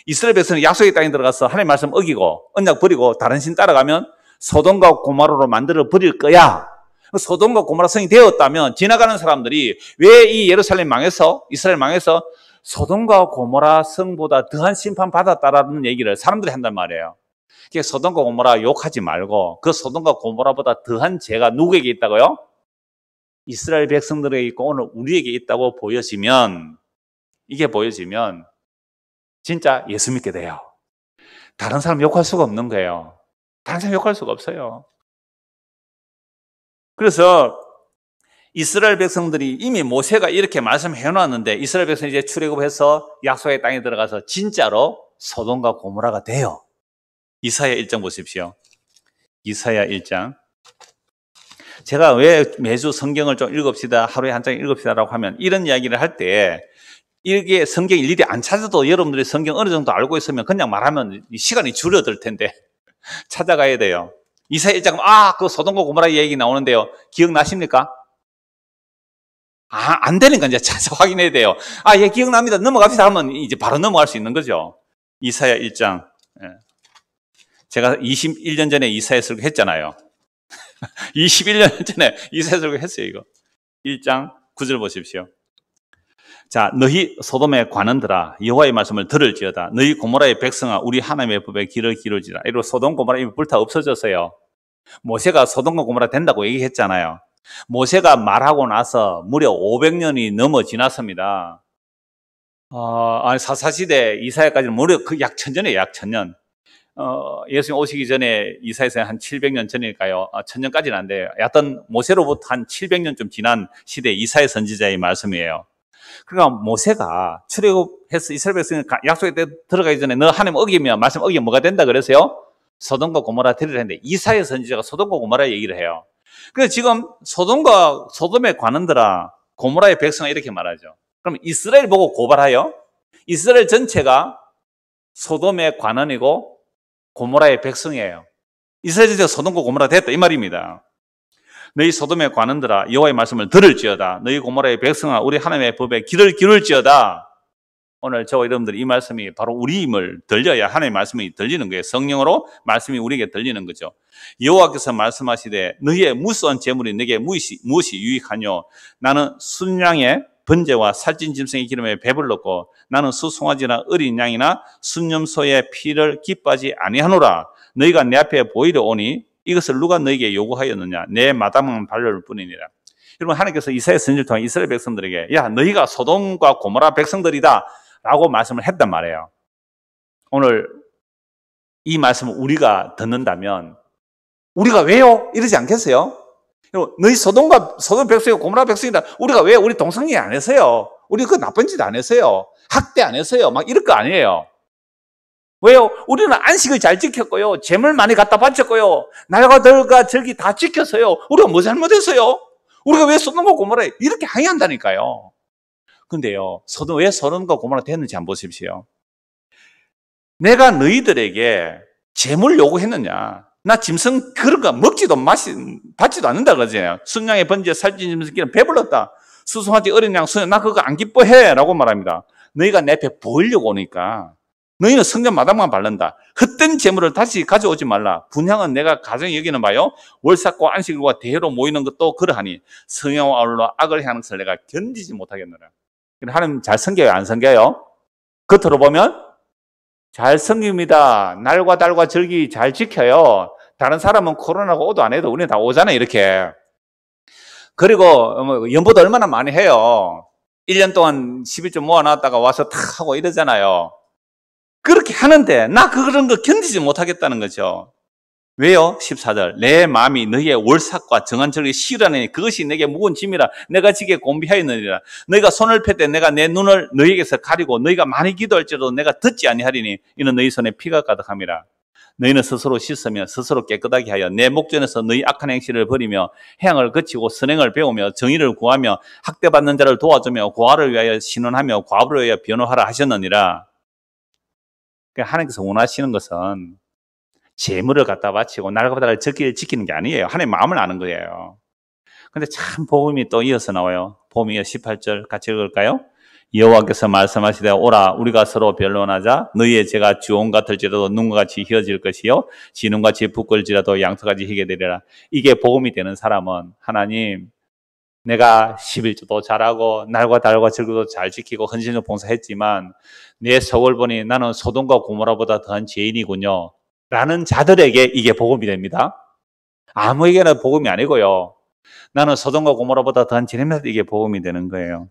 이스라엘 백성이 약속의 땅에 들어가서 하나님의 말씀 어기고 언약 버리고 다른 신 따라가면 소돔과 고모라로 만들어 버릴 거야. 소돔과 고모라 성이 되었다면 지나가는 사람들이 왜 이 예루살렘 망해서 이스라엘 망해서 소돔과 고모라 성보다 더한 심판 받았다라는 얘기를 사람들이 한단 말이에요. 그러니까 소돔과 고모라 욕하지 말고 그 소돔과 고모라보다 더한 죄가 누구에게 있다고요? 이스라엘 백성들에게 있고 오늘 우리에게 있다고 보여지면 이게 보여지면 진짜 예수 믿게 돼요. 다른 사람 욕할 수가 없는 거예요. 다른 사람 욕할 수가 없어요. 그래서 이스라엘 백성들이 이미 모세가 이렇게 말씀해 놨는데 이스라엘 백성이 이제 출애굽해서 약속의 땅에 들어가서 진짜로 소돔과 고모라가 돼요. 이사야 1장 보십시오. 이사야 1장. 제가 왜 매주 성경을 좀 읽읍시다, 하루에 한 장 읽읍시다라고 하면 이런 이야기를 할 때 이게 성경 일일이 안 찾아도 여러분들이 성경 어느 정도 알고 있으면 그냥 말하면 시간이 줄어들 텐데 찾아가야 돼요. 이사야 1장, 그 소돔과 고모라 얘기 나오는데요. 기억나십니까? 안 되니까 이제 찾아 확인해야 돼요. 예, 기억납니다. 넘어갑시다 하면 이제 바로 넘어갈 수 있는 거죠. 이사야 1장. 제가 21년 전에 이사야 설교했잖아요. 21년 전에 이사야 설교했어요, 이거. 1장 9절 보십시오. 자, 너희 소돔의 관원들아 여호와의 말씀을 들을지어다. 너희 고모라의 백성아 우리 하나님의 법에 귀를 기울지라. 이러고 소돔 고모라 이미 불타 없어졌어요. 모세가 소돔과 고모라 된다고 얘기했잖아요. 모세가 말하고 나서 무려 500년이 넘어 지났습니다. 사사시대 이사야까지는 무려 약 1000년이에요, 약 1000년. 예수님 오시기 전에 이사야서는 한 700년 전일까요? 1000년까지는 안 돼요. 여하튼 모세로부터 한 700년 좀 지난 시대 이사야 선지자의 말씀이에요. 그러니까 모세가 출애굽해서 이스라엘 백성이 약속의 때 들어가기 전에 너 하나님 어기면 말씀 어기면 뭐가 된다 그랬어요? 소돔과 고모라 데리라 했는데 이사야 선지자가 소돔과 고모라 얘기를 해요. 그래서 지금 소돔의 관원들아 고모라의 백성아 이렇게 말하죠. 그럼 이스라엘 보고 고발하여 이스라엘 전체가 소돔의 관원이고 고모라의 백성이에요. 이스라엘 전체가 소돔과 고모라 됐다 이 말입니다. 너희 소돔의 관원들아 여호와의 말씀을 들을지어다. 너희 고모라의 백성아 우리 하나님의 법에 귀를 기울지어다. 오늘 저와 여러분들 이 말씀이 바로 우리임을 들려야 하나님의 말씀이 들리는 거예요. 성령으로 말씀이 우리에게 들리는 거죠. 여호와께서 말씀하시되 너희의 무수한 재물이 내게 무엇이 유익하뇨. 나는 순양의 번제와 살찐 짐승의 기름에 배불렀고 나는 수송아지나 어린 양이나 순념소의 피를 기뻐하지 아니하노라. 너희가 내 앞에 보이려 오니 이것을 누가 너희에게 요구하였느냐. 내 마당만 발려올 뿐이니라. 여러분 하나님께서 이사야 선지를 통해 이스라엘 백성들에게 야 너희가 소돔과 고모라 백성들이다 라고 말씀을 했단 말이에요. 오늘 이 말씀을 우리가 듣는다면 우리가 왜요? 이러지 않겠어요? 너희 소돔 백성이고 고모라 백성이다. 우리가 왜 우리 동성애 안 했어요? 우리 그 나쁜 짓 안 했어요. 학대 안 했어요. 막 이럴 거 아니에요. 왜요? 우리는 안식을 잘 지켰고요. 재물 많이 갖다 바쳤고요. 날과 들과 절기 다 지켰어요. 우리가 뭐 잘못했어요? 우리가 왜 소돔과 고모라 이렇게 항의한다니까요. 근데요, 왜 소돔과 고모라 됐는지 한번 보십시오. 내가 너희들에게 재물 요구했느냐? 나 짐승 그런 거 먹지도 받지도 않는다 그러잖아요. 순양의 번제 살찐 짐승끼리는 배불렀다. 수송아지 어린 양 순양 나 그거 안 기뻐해 라고 말합니다. 너희가 내 앞에 보이려고 오니까 너희는 성전 마당만 바른다. 헛된 재물을 다시 가져오지 말라. 분향은 내가 가정에 여기는 바요. 월삭과 안식일과 대회로 모이는 것도 그러하니 성령과 아울러 악을 행하는 것을 내가 견디지 못하겠노라. 하나님 잘 섬겨요? 안 섬겨요? 겉으로 보면 잘 섬깁니다. 날과 달과 절기 잘 지켜요. 다른 사람은 코로나가 오도 안 해도 우리는 다 오잖아요, 이렇게. 그리고 연보도 얼마나 많이 해요. 1년 동안 11조 모아놨다가 와서 탁 하고 이러잖아요. 그렇게 하는데 나 그런 거 견디지 못하겠다는 거죠. 왜요? 14절 내 마음이 너희의 월삭과 정한 절기 시라니 그것이 내게 무거운 짐이라 내가 지게 곤비하였느니라. 너희가 손을 펼 때 내가 내 눈을 너희에게서 가리고 너희가 많이 기도할지라도 내가 듣지 아니하리니 이는 너희 손에 피가 가득함이라. 너희는 스스로 씻으며 스스로 깨끗하게 하여 내 목전에서 너희 악한 행실을 버리며 해양을 거치고 선행을 배우며 정의를 구하며 학대받는 자를 도와주며 고아를 위하여 신원하며 과부를 위하여 변호하라 하셨느니라. 그러니까 하나님께서 원하시는 것은 재물을 갖다 바치고 날과 달을 적기를 지키는 게 아니에요. 하나님의 마음을 아는 거예요. 근데 참 복음이 또 이어서 나와요. 복음이 18절 같이 읽을까요? 여호와께서 말씀하시되 오라 우리가 서로 변론하자. 너희의 죄가 주홍 같을지라도 눈과 같이 희어질 것이요 진홍같이 붓걸지라도 양털같이 희게 되리라. 이게 복음이 되는 사람은 하나님 내가 11조도 잘하고 날과 달과 절기도 잘 지키고 헌신을 봉사했지만 내 속을 보니 나는 소돔과 고모라보다 더한 죄인이군요 라는 자들에게 이게 복음이 됩니다. 아무에게나 복음이 아니고요. 나는 소돔과 고모라보다 더한 죄인이라도 이게 복음이 되는 거예요.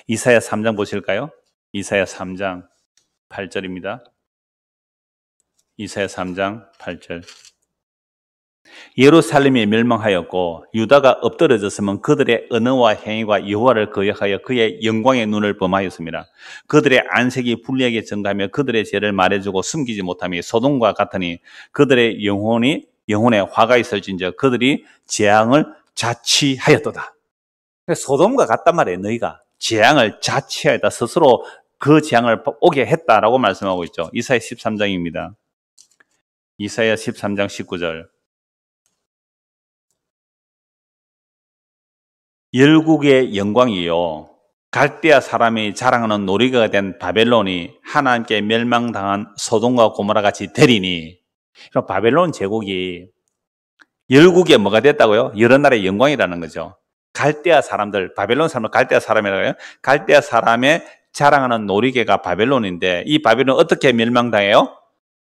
이사야 3장 보실까요? 이사야 3장 8절입니다. 이사야 3장 8절. 예루살렘이 멸망하였고 유다가 엎드러졌으면 그들의 언어와 행위가 여호와를 거역하여 그의 영광의 눈을 범하였습니다. 그들의 안색이 불리하게 증가하며 그들의 죄를 말해주고 숨기지 못하며 소돔과 같으니 그들의 영혼에 화가 있을진저 그들이 재앙을 자취하였도다. 소돔과 같단 말이에요. 너희가 재앙을 자취하였다. 스스로 그 재앙을 오게 했다라고 말씀하고 있죠. 이사야 13장입니다. 이사야 13장 19절. 열국의 영광이요 갈대아 사람이 자랑하는 놀이가 된 바벨론이 하나님께 멸망당한 소돔과 고모라 같이 되리니. 바벨론 제국이 열국의 뭐가 됐다고요? 여러 나라의 영광이라는 거죠. 갈대아 사람들, 바벨론 사람을 갈대아 사람이라고 해요. 갈대아 사람의 자랑하는 놀이개가 바벨론인데 이 바벨론 어떻게 멸망당해요?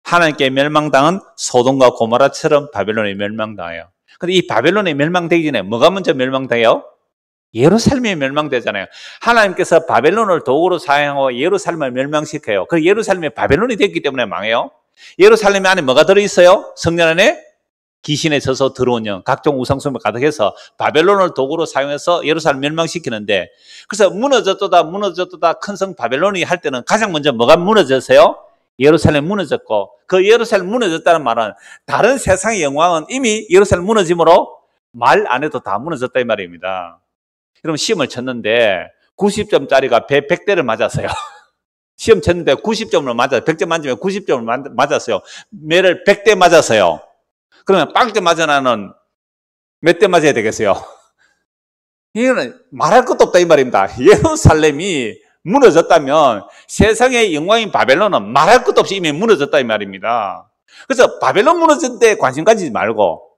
하나님께 멸망당한 소돔과 고모라처럼 바벨론이 멸망당해요. 근데 이 바벨론이 멸망되기 전에 뭐가 먼저 멸망돼요? 예루살렘이 멸망되잖아요. 하나님께서 바벨론을 도구로 사용하고 예루살렘을 멸망시켜요. 그 예루살렘이 바벨론이 됐기 때문에 망해요. 예루살렘 안에 뭐가 들어있어요? 성전 안에 귀신에 져서 들어온 영, 각종 우상숭배 가득해서 바벨론을 도구로 사용해서 예루살렘 멸망시키는데 그래서 무너졌도다 큰 성 바벨론이 할 때는 가장 먼저 뭐가 무너졌어요? 예루살렘 무너졌고 그 예루살렘 무너졌다는 말은 다른 세상의 영광은 이미 예루살렘 무너짐으로 말 안 해도 다 무너졌다 이 말입니다. 여러분 시험을 쳤는데 90점짜리가 100대를 맞았어요. 시험 쳤는데 90점을 맞았어요. 100점 만점에 90점을 맞았어요. 매를 100대 맞았어요. 그러면 빵대 맞아나는 몇 대 맞아야 되겠어요? 이거는 말할 것도 없다 이 말입니다. 예루살렘이 무너졌다면 세상의 영광인 바벨론은 말할 것도 없이 이미 무너졌다 이 말입니다. 그래서 바벨론 무너진 데 관심 가지지 말고,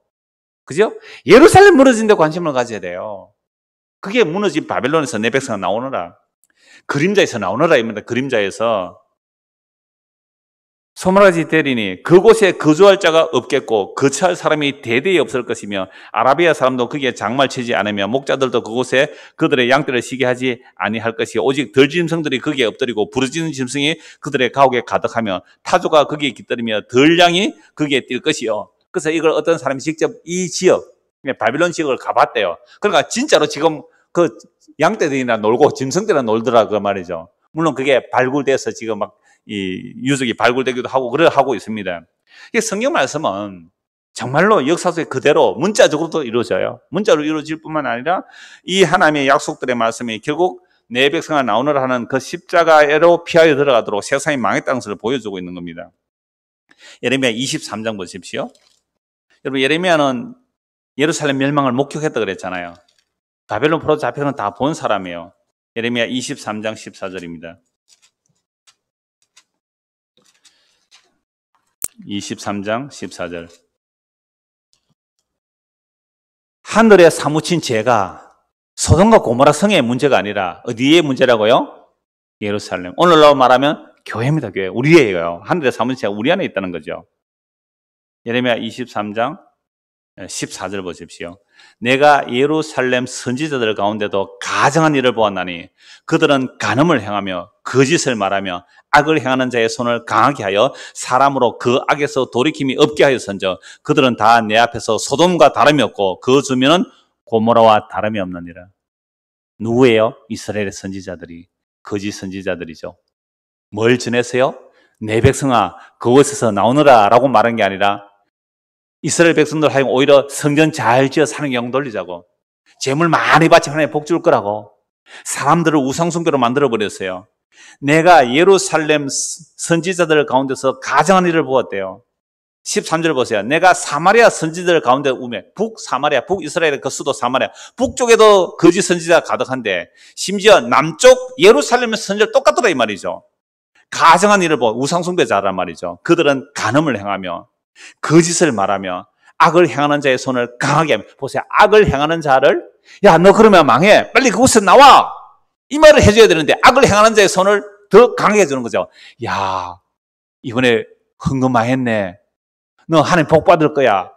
그죠? 예루살렘 무너진 데 관심을 가져야 돼요. 그게 무너진 바벨론에서 내 백성이 나오느라, 그림자에서 나오느라 입니다. 그림자에서. 소말같이 되리니 그곳에 거주할 자가 없겠고 거처할 사람이 대대히 없을 것이며 아라비아 사람도 거기에 장말 치지 않으며 목자들도 그곳에 그들의 양떼를 쉬게 하지 아니할 것이 오직 덜짐승들이 거기에 엎드리고 부르짖는 짐승이 그들의 가옥에 가득하며 타조가 거기에 깃들이며 덜양이 거기에 뛸 것이요. 그래서 이걸 어떤 사람이 직접 이 지역 바빌론 지역을 가봤대요. 그러니까 진짜로 지금 그 양떼들이나 놀고 짐승들이나 놀더라 그 말이죠. 물론 그게 발굴돼서 지금 막 이 유적이 발굴되기도 하고 그래 하고 있습니다. 이게 성경 말씀은 정말로 역사 속에 그대로 문자적으로도 이루어져요. 문자로 이루어질 뿐만 아니라 이 하나님의 약속들의 말씀이 결국 내 백성아 나오느라 하는 그 십자가로 피하여 들어가도록 세상이 망했다는 것을 보여주고 있는 겁니다. 예레미야 23장 보십시오. 여러분 예레미야는 예루살렘 멸망을 목격했다 그랬잖아요. 바벨론 포로 잡혀는 다 본 사람이에요. 예레미야 23장 14절입니다. 23장 14절. 하늘에 사무친 죄가 소돔과 고모라 성의 문제가 아니라 어디의 문제라고요? 예루살렘. 오늘로 말하면 교회입니다. 교회. 우리예요. 하늘에 사무친 죄가 우리 안에 있다는 거죠. 예레미야 23장 14절 보십시오. 내가 예루살렘 선지자들 가운데도 가증한 일을 보았나니 그들은 간음을 행하며 거짓을 말하며 악을 행하는 자의 손을 강하게 하여 사람으로 그 악에서 돌이킴이 없게 하였은즉 그들은 다 내 앞에서 소돔과 다름이 없고 그 주민은 고모라와 다름이 없느니라. 누구예요? 이스라엘의 선지자들이. 거짓 선지자들이죠. 뭘 전했어요? 내 백성아 그곳에서 나오너라 라고 말한 게 아니라 이스라엘 백성들 하여금 오히려 성전 잘 지어 사는 경 돌리자고, 재물 많이 바치면 하나님 복 줄 거라고 사람들을 우상숭배로 만들어버렸어요. 내가 예루살렘 선지자들 가운데서 가증한 일을 보았대요. 13절 보세요. 내가 사마리아 선지자들 가운데 우매, 북사마리아, 북이스라엘의 그 수도 사마리아, 북쪽에도 거짓 선지자가 가득한데 심지어 남쪽 예루살렘의 선지자 똑같더라 이 말이죠. 가증한 일을 보아 우상숭배자란 말이죠. 그들은 간음을 행하며 거짓을 말하며 악을 행하는 자의 손을 강하게 하며, 보세요. 악을 행하는 자를 야 너 그러면 망해 빨리 그곳에서 나와 이 말을 해줘야 되는데 악을 행하는 자의 손을 더 강하게 해주는 거죠. 야 이번에 헌금 많이 했네, 너 하나님 복 받을 거야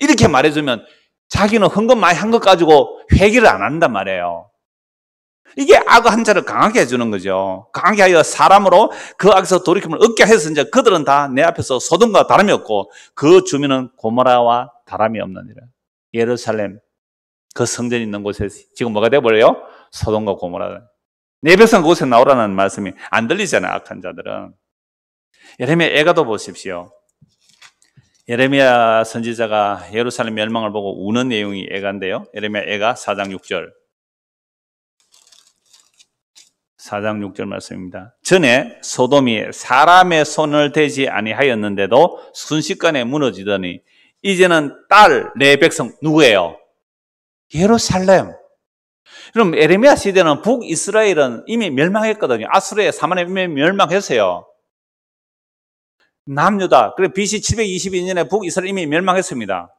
이렇게 말해주면 자기는 헌금 많이 한 것 가지고 회개를 안 한단 말이에요. 이게 악 한자를 강하게 해주는 거죠. 강하게 하여 사람으로 그 악에서 돌이킴을 얻게 해서 이제 그들은 다 내 앞에서 소돔과 다름이 없고 그 주민은 고모라와 다름이 없느니라. 예루살렘 그 성전이 있는 곳에 지금 뭐가 돼버려요? 소돔과 고모라. 내 백성 그곳에 나오라는 말씀이 안 들리잖아요. 악한 자들은. 예레미야 애가도 보십시오. 예레미야 선지자가 예루살렘 멸망을 보고 우는 내용이 애가인데요. 예레미야 애가 4장 6절. 4장 6절 말씀입니다. 전에 소돔이 사람의 손을 대지 아니하였는데도 순식간에 무너지더니 이제는 딸 내 백성 누구예요? 예루살렘. 그럼 에레미야 시대는 북이스라엘은 이미 멸망했거든요. 아수르의 사만에 이미 멸망했어요. 남유다. 그래 BC 722년에 북이스라엘 이미 멸망했습니다.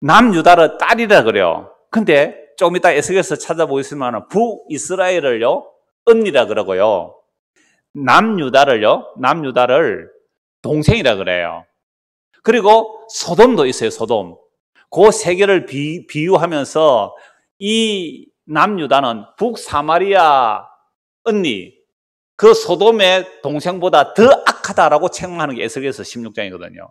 남유다를 딸이라 그래요. 근데 조금 이따 에스겔에서 찾아보겠지만 북이스라엘을요 언니라 그러고요. 남유다를 동생이라 그래요. 그리고 소돔도 있어요. 소돔. 그 세 개를 비유하면서 이 남유다는 북사마리아 언니, 그 소돔의 동생보다 더 악하다라고 책망하는 게 에스겔에서 16장이거든요.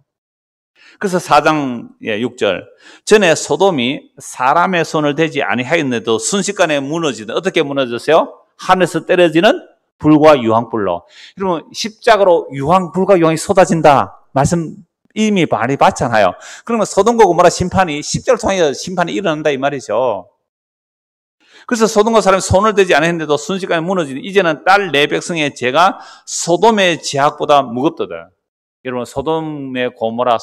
그래서 4장 6절. 전에 소돔이 사람의 손을 대지 아니하였는데도 순식간에 무너지던, 어떻게 무너졌어요? 하늘에서 떨어지는 불과 유황불로. 여러분, 십자가로 불과 유황이 쏟아진다. 말씀 이미 많이 봤잖아요. 그러면 소돔과 고모라 심판이, 십자가를 통해 심판이 일어난다 이 말이죠. 그래서 소돔과 사람이 손을 대지 않았는데도 순식간에 무너지는, 이제는 딸 내 백성의 죄가 소돔의 죄악보다 무겁도다. 여러분, 소돔 고모라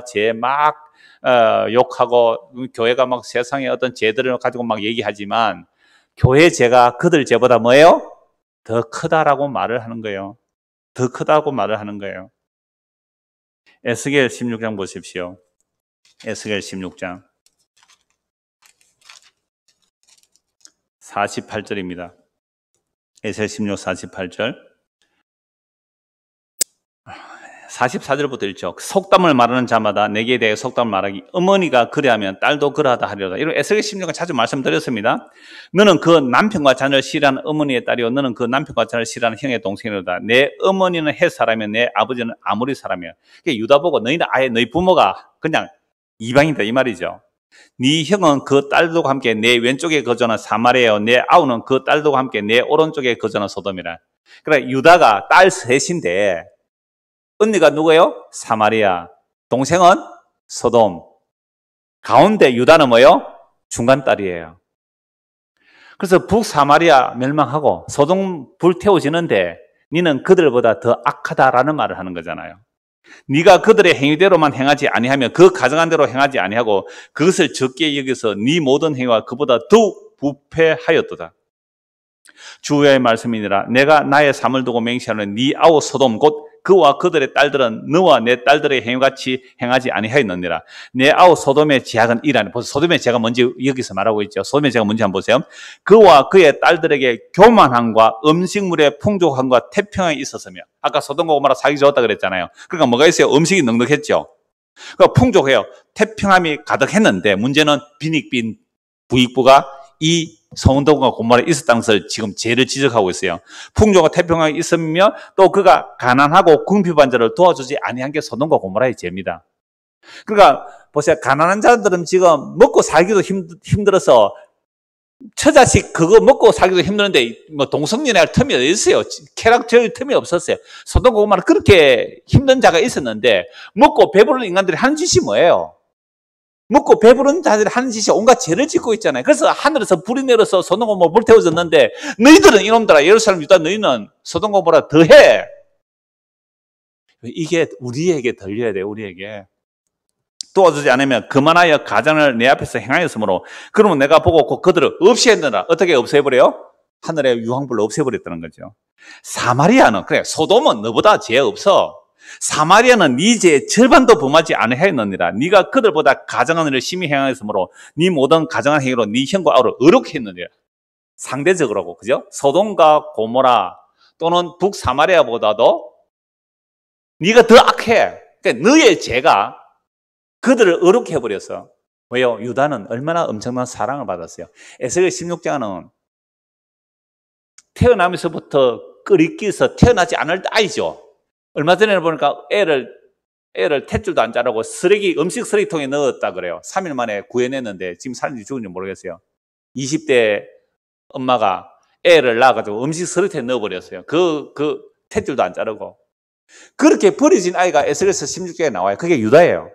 죄 막 욕하고 교회가 막 세상의 어떤 죄들을 가지고 막 얘기하지만 교회 죄가 그들 죄보다 뭐예요? 더 크다라고 말을 하는 거예요. 더 크다고 말을 하는 거예요. 에스겔 16장 보십시오. 에스겔 16장 48절입니다. 에스겔 16, 48절. 44절부터 읽죠. 속담을 말하는 자마다 내게 대해 속담을 말하기. 어머니가 그래하면 딸도 그러하다 하리로다. 이런 에스겔 16장 자주 말씀드렸습니다. 너는 그 남편과 자녀를 싫어하는 어머니의 딸이요 너는 그 남편과 자녀를 싫어하는 형의 동생이로다. 내 어머니는 헷 사람이며 내 아버지는 아모리 사람이야. 유다 보고 너희는 아예 너희 부모가 그냥 이방인이다 이 말이죠. 네 형은 그 딸들과 함께 내 왼쪽에 거주하는 사마리아요 내 아우는 그 딸들과 함께 내 오른쪽에 거주하는 소돔이라. 그러니까 유다가 딸 셋인데 언니가 누구예요? 사마리아. 동생은 소돔. 가운데 유다는 뭐예요? 중간 딸이에요. 그래서 북사마리아 멸망하고 소돔 불태워지는데 니는 그들보다 더 악하다라는 말을 하는 거잖아요. 네가 그들의 행위대로만 행하지 아니하면 그 가정한 대로 행하지 아니하고 그것을 적게 여기서 네 모든 행위와 그보다 더욱 부패하였도다. 주의 말씀이니라. 내가 나의 삶을 두고 맹세하는 네 아우 소돔 곧 그와 그들의 딸들은 너와 내 딸들의 행위같이 행하지 아니하였느니라. 내 아우 소돔의 죄악은 이라니. 벌써 소돔의 죄가 뭔지 여기서 말하고 있죠. 소돔의 죄가 뭔지 한번 보세요. 그와 그의 딸들에게 교만함과 음식물의 풍족함과 태평함이 있었으며. 아까 소돔과 고모라 사기 좋았다 그랬잖아요. 그러니까 뭐가 있어요? 음식이 넉넉했죠. 그러니까 풍족해요. 태평함이 가득했는데 문제는 빈익빈 부익부가 이 소돔과 고모라에 있었다는 것을 지금 죄를 지적하고 있어요. 풍족과 태평함이 있으며 또 그가 가난하고 궁핍한 자를 도와주지 아니한 게 소돔과 고모라의 죄입니다. 그러니까 보세요. 가난한 자들은 지금 먹고 살기도 힘들어서 처자식 그거 먹고 살기도 힘드는데 뭐 동성연애할 틈이 어디 있어요? 쾌락될 틈이 없었어요. 소돔과 고모라 그렇게 힘든 자가 있었는데 먹고 배부른 인간들이 하는 짓이 뭐예요? 먹고 배부른 자들이 하는 짓이 온갖 죄를 짓고 있잖아요. 그래서 하늘에서 불이 내려서 소돔과 고모라 불태워졌는데 너희들은 이놈들아 예루살렘 유다 너희는 소돔과 고모라 더해. 이게 우리에게 들려야 돼요. 우리에게. 도와주지 않으면 그만하여 가장을 내 앞에서 행하였으므로 그러면 내가 보고 그들을 없애느라. 어떻게 없애버려요? 하늘의 유황불로 없애버렸다는 거죠. 사마리아는 그래 소돔은 너보다 죄 없어. 사마리아는 네 죄의 절반도 범하지 아니하였느니라. 네가 그들보다 가증한 일을 심히 행하였으므로 네 모든 가증한 행위로 네 형과 아우를 어렵게 했느니라. 상대적으로고 그죠? 소돔과 고모라 또는 북사마리아보다도 네가 더 악해. 그러니까 너의 죄가 그들을 어렵게 해버렸어. 왜요? 유다는 얼마나 엄청난 사랑을 받았어요. 에스겔 16장은 태어나면서부터 끓이기에서 태어나지 않을 아이죠. 얼마 전에 보니까 애를 탯줄도 안 자르고 음식 쓰레기통에 넣었다 그래요. 3일 만에 구해냈는데 지금 살인지 죽은지 모르겠어요. 20대 엄마가 애를 낳아가지고 음식 쓰레기통에 넣어버렸어요. 그 탯줄도 안 자르고. 그렇게 버려진 아이가 에스겔서 16장에 나와요. 그게 유다예요.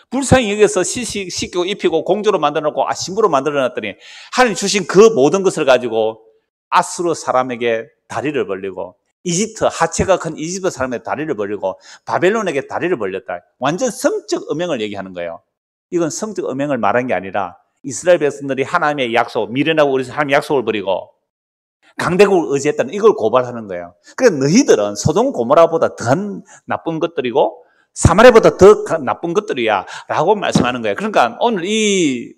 불쌍히 여기서 씻고 입히고 공주로 만들어놓고 신부로 만들어놨더니 하나님 주신 그 모든 것을 가지고 아수르 사람에게 다리를 벌리고 이집트, 하체가 큰 이집트 사람의 다리를 벌리고 바벨론에게 다리를 벌렸다. 완전 성적 음행을 얘기하는 거예요. 이건 성적 음행을 말한 게 아니라 이스라엘 백성들이 하나님의 약속, 미련하고 우리 하나님의 약속을 버리고 강대국을 의지했다는 이걸 고발하는 거예요. 그래서 너희들은 소돔 고모라보다 더한 나쁜 것들이고 사마리아보다 더 나쁜 것들이야 라고 말씀하는 거예요. 그러니까 오늘 이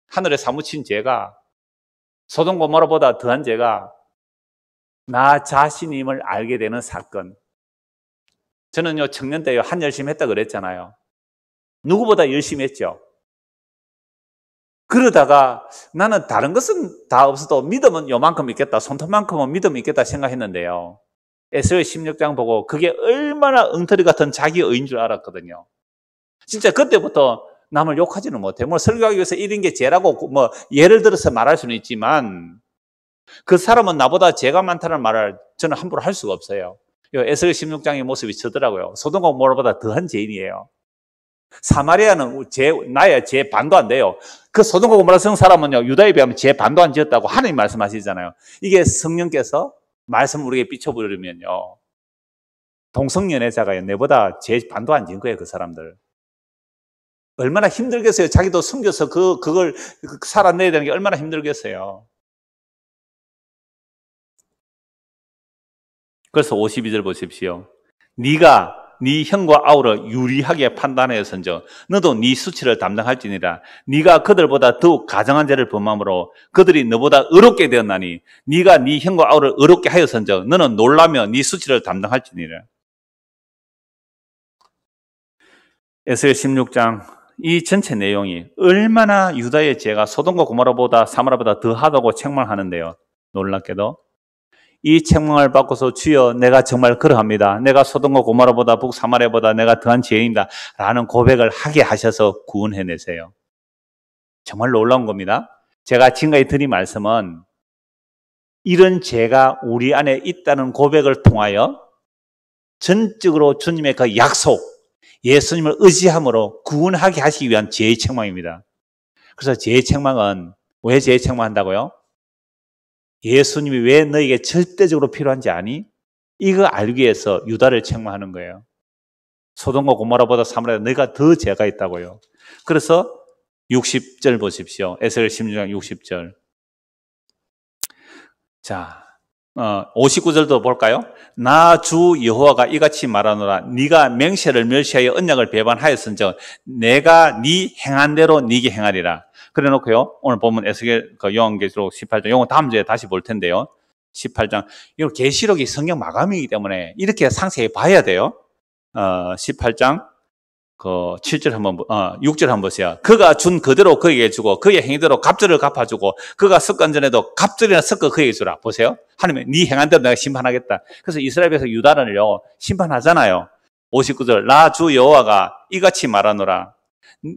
하늘에 사무친 죄가 소돔 고모라보다 더한 죄가 나 자신임을 알게 되는 사건. 저는요 청년 때요 한 열심히 했다 그랬잖아요. 누구보다 열심히 했죠. 그러다가 나는 다른 것은 다 없어도 믿음은 요만큼 있겠다, 손톱만큼은 믿음이 있겠다 생각했는데요. 에스겔 16장 보고 그게 얼마나 엉터리 같은 자기 의인 줄 알았거든요. 진짜 그때부터 남을 욕하지는 못해. 뭐 설교하기 위해서 이런 게 죄라고 뭐 예를 들어서 말할 수는 있지만 그 사람은 나보다 죄가 많다는 말을 저는 함부로 할 수가 없어요. 에스겔 16장의 모습이 저더라고요. 소돔과 고모라보다 더한 죄인이에요. 사마리아는 나의 죄 반도 안 돼요. 그 소돔과 고모라 성 사람은요 유다에 비하면 죄 반도 안 지었다고 하나님 말씀하시잖아요. 이게 성령께서 말씀을 우리에게 비춰버리면요 동성연애자가요 내보다 죄 반도 안 지은 거예요. 그 사람들 얼마나 힘들겠어요. 자기도 숨겨서 그걸 살아내야 되는 게 얼마나 힘들겠어요. 그래서 52절 보십시오. 네가 네 형과 아우를 유리하게 판단하였은즉 너도 네 수치를 담당할지니라. 네가 그들보다 더욱 가정한 죄를 범함으로 그들이 너보다 의롭게 되었나니 네가 네 형과 아우를 의롭게 하였은즉 너는 놀라며 네 수치를 담당할지니라. 에스겔 16장 이 전체 내용이 얼마나 유다의 죄가 소돔과 고모라보다 사마리아보다 더하다고 책망하는데요. 놀랍게도 이 책망을 받고서 주여 내가 정말 그러합니다. 내가 소돔과 고모라보다 북사마리아보다 내가 더한 죄인이다 라는 고백을 하게 하셔서 구원해내세요. 정말 놀라운 겁니다. 제가 지금까지 드린 말씀은 이런 죄가 우리 안에 있다는 고백을 통하여 전적으로 주님의 그 약속, 예수님을 의지함으로 구원하게 하시기 위한 죄의 책망입니다. 그래서 죄의 책망은 왜 죄의 책망한다고요? 예수님이 왜 너에게 절대적으로 필요한지 아니? 이거 알기 위해서 유다를 책망하는 거예요. 소돔과 고모라보다 사마리아 너희가 더 죄가 있다고요. 그래서 60절 보십시오. 에스겔 16장 60절. 자, 59절도 볼까요? 나 주 여호와가 이같이 말하노라. 네가 맹세를 멸시하여 언약을 배반하였은즉 내가 네 행한 대로 네게 행하리라. 그래 놓고요. 오늘 보면 에스겔 요한계시록 18장, 요거 다음 주에 다시 볼 텐데요. 18장. 이거 계시록이 성경 마감이기 때문에 이렇게 상세히 봐야 돼요. 18장 7절 한번 6절 한번 보세요. 그가 준 그대로 그에게 주고 그의 행위대로 갑절을 갚아주고 그가 습관 전에도 갑절이나 섞어 그에게 주라. 보세요. 하나님은 네 행한 대로 내가 심판하겠다. 그래서 이스라엘에서 유다는요 심판하잖아요. 59절 나 주 여호와가 이같이 말하노라.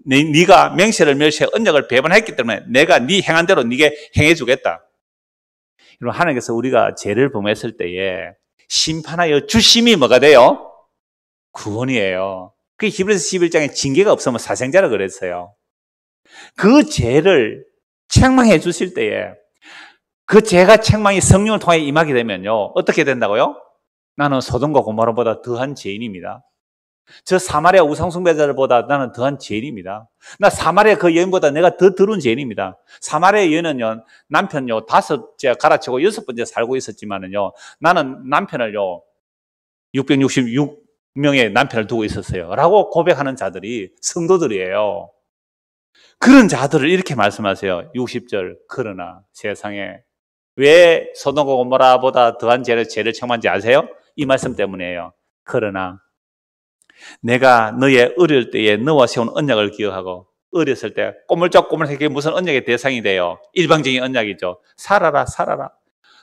네가 맹세를 멸시해 언약을 배반했기 때문에 내가 네 행한 대로 네게 행해주겠다. 여러분 하나님께서 우리가 죄를 범했을 때에 심판하여 주심이 뭐가 돼요? 구원이에요. 그 히브리서 11장에 징계가 없으면 사생자라 그랬어요. 그 죄를 책망해 주실 때에 그 죄가 책망이 성령을 통해 임하게 되면요 어떻게 된다고요? 나는 소돔과 고모라보다 더한 죄인입니다. 저 사마리아 우상숭배자들보다 나는 더한 죄인입니다. 나 사마리아 그 여인보다 내가 더 더러운 죄인입니다. 사마리아 여인은요 남편요 5째 갈아치고 6번째 살고 있었지만은요 나는 남편을요 666명의 남편을 두고 있었어요 라고 고백하는 자들이 성도들이에요. 그런 자들을 이렇게 말씀하세요. 60절 그러나 세상에 왜 소돔과 고모라보다 더한 죄를 책망한지 아세요? 이 말씀 때문이에요. 그러나 내가 너의 어릴 때에 너와 세운 언약을 기억하고 어렸을 때 꼬물짝꼬물하게 무슨 언약의 대상이 돼요? 일방적인 언약이죠. 살아라 살아라.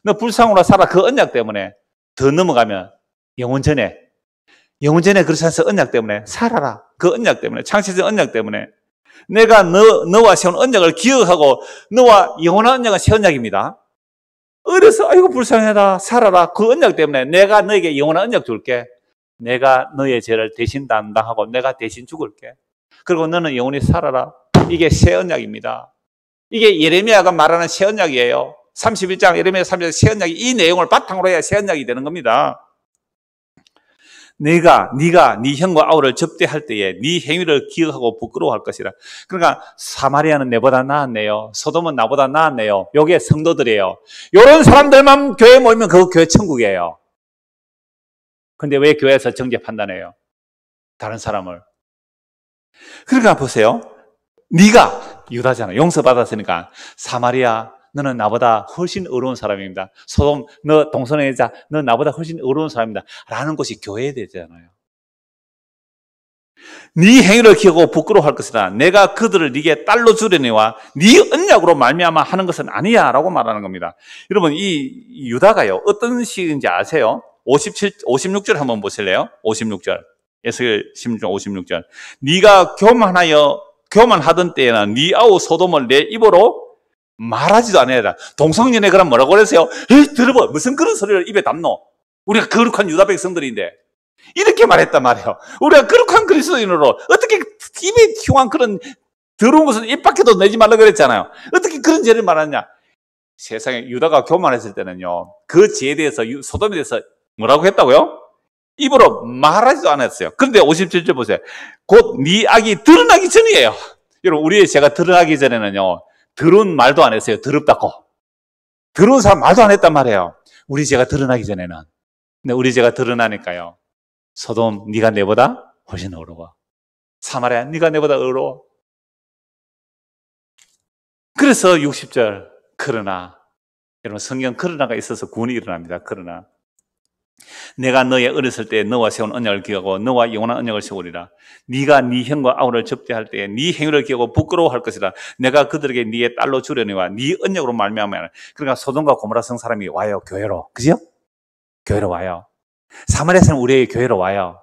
너 불쌍으로 살아. 그 언약 때문에. 더 넘어가면 영원 전에 그렇지 않아서 언약 때문에 살아라. 그 언약 때문에, 창세전 언약 때문에. 내가 너와 세운 언약을 기억하고 너와 영원한 언약은 새 언약입니다. 어려서 아이고 불쌍하다 살아라. 그 언약 때문에 내가 너에게 영원한 언약 줄게. 내가 너의 죄를 대신 담당하고 내가 대신 죽을게. 그리고 너는 영원히 살아라. 이게 새 언약입니다. 이게 예레미야가 말하는 새 언약이에요. 31장 예레미야 31장 새 언약이 이 내용을 바탕으로 해야 새 언약이 되는 겁니다. 네가 네 형과 아우를 접대할 때에 네 행위를 기억하고 부끄러워할 것이라. 그러니까 사마리아는 내보다 나았네요. 소돔은 나보다 나았네요. 요게 성도들이에요. 요런 사람들만 교회에 모이면 그 교회 천국이에요. 근데 왜 교회에서 정죄 판단해요? 다른 사람을. 그러니까 보세요. 네가 유다잖아. 용서받았으니까 사마리아 너는 나보다 훨씬 어려운 사람입니다. 소돔 너 동성애 여자 너 나보다 훨씬 어려운 사람입니다. 라는 것이 교회에 되잖아요. 네 행위를 기억하고 부끄러워할 것이다. 내가 그들을 네게 딸로 주려니와 네 언약으로 말미암아 하는 것은 아니야 라고 말하는 겁니다. 여러분 이 유다가요 어떤 시인지 아세요? 56절 한번 보실래요? 56절 에스겔 16장 56절 네가 교만하던 때에는 네 아우 소돔을 내 입으로 말하지도 않아야. 동성연애 그럼 뭐라고 그랬어요? 에이 들어봐 무슨 그런 소리를 입에 담노? 우리가 거룩한 유다 백성들인데 이렇게 말했단 말이에요. 우리가 거룩한 그리스도인으로 어떻게 입에 흉한 그런 더러운 것은 입 밖에도 내지 말라 그랬잖아요. 어떻게 그런 죄를 말하냐? 세상에 유다가 교만했을 때는요 그 죄에 대해서 소돔에 대해서 뭐라고 했다고요? 입으로 말하지도 않았어요. 그런데 57절 보세요. 곧 네 악이 드러나기 전이에요. 여러분 우리의 죄가 드러나기 전에는요 더러운 말도 안 했어요. 더럽다고. 더러운 사람 말도 안 했단 말이에요. 우리 죄가 드러나기 전에는. 근데 우리 죄가 드러나니까요. 소돔 네가 내보다 훨씬 어려워. 사마리아 네가 내보다 어려워. 그래서 60절 그러나 여러분 성경 그러나가 있어서 구원이 일어납니다. 그러나 내가 너의 어렸을 때 너와 세운 언약을 기억하고 너와 영원한 언약을 세우리라. 네가 네 형과 아우를 접대할 때에 네 행위를 기억하고 부끄러워할 것이라. 내가 그들에게 네의 딸로 주려니와 네 언약으로 말미암아. 그러니까 소돔과 고모라 성 사람이 와요. 교회로. 그죠? 교회로 와요. 사마리아 사람 우리의 교회로 와요.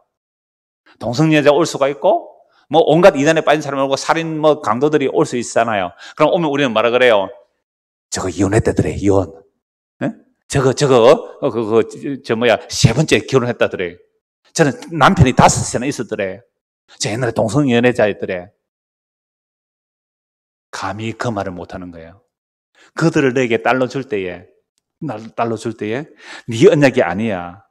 동성애자 올 수가 있고 뭐 온갖 이단에 빠진 사람 오고 살인 뭐 강도들이 올 수 있잖아요. 그럼 오면 우리는 뭐라 그래요? 저거 이혼했다더래. 이혼. 네? 세 번째 결혼했다더래. 저는 남편이 5세나 있었더래. 저 옛날에 동성연애자였더래. 감히 그 말을 못하는 거예요. 그들을 너에게 딸로 줄 때에 네 언약이 아니야.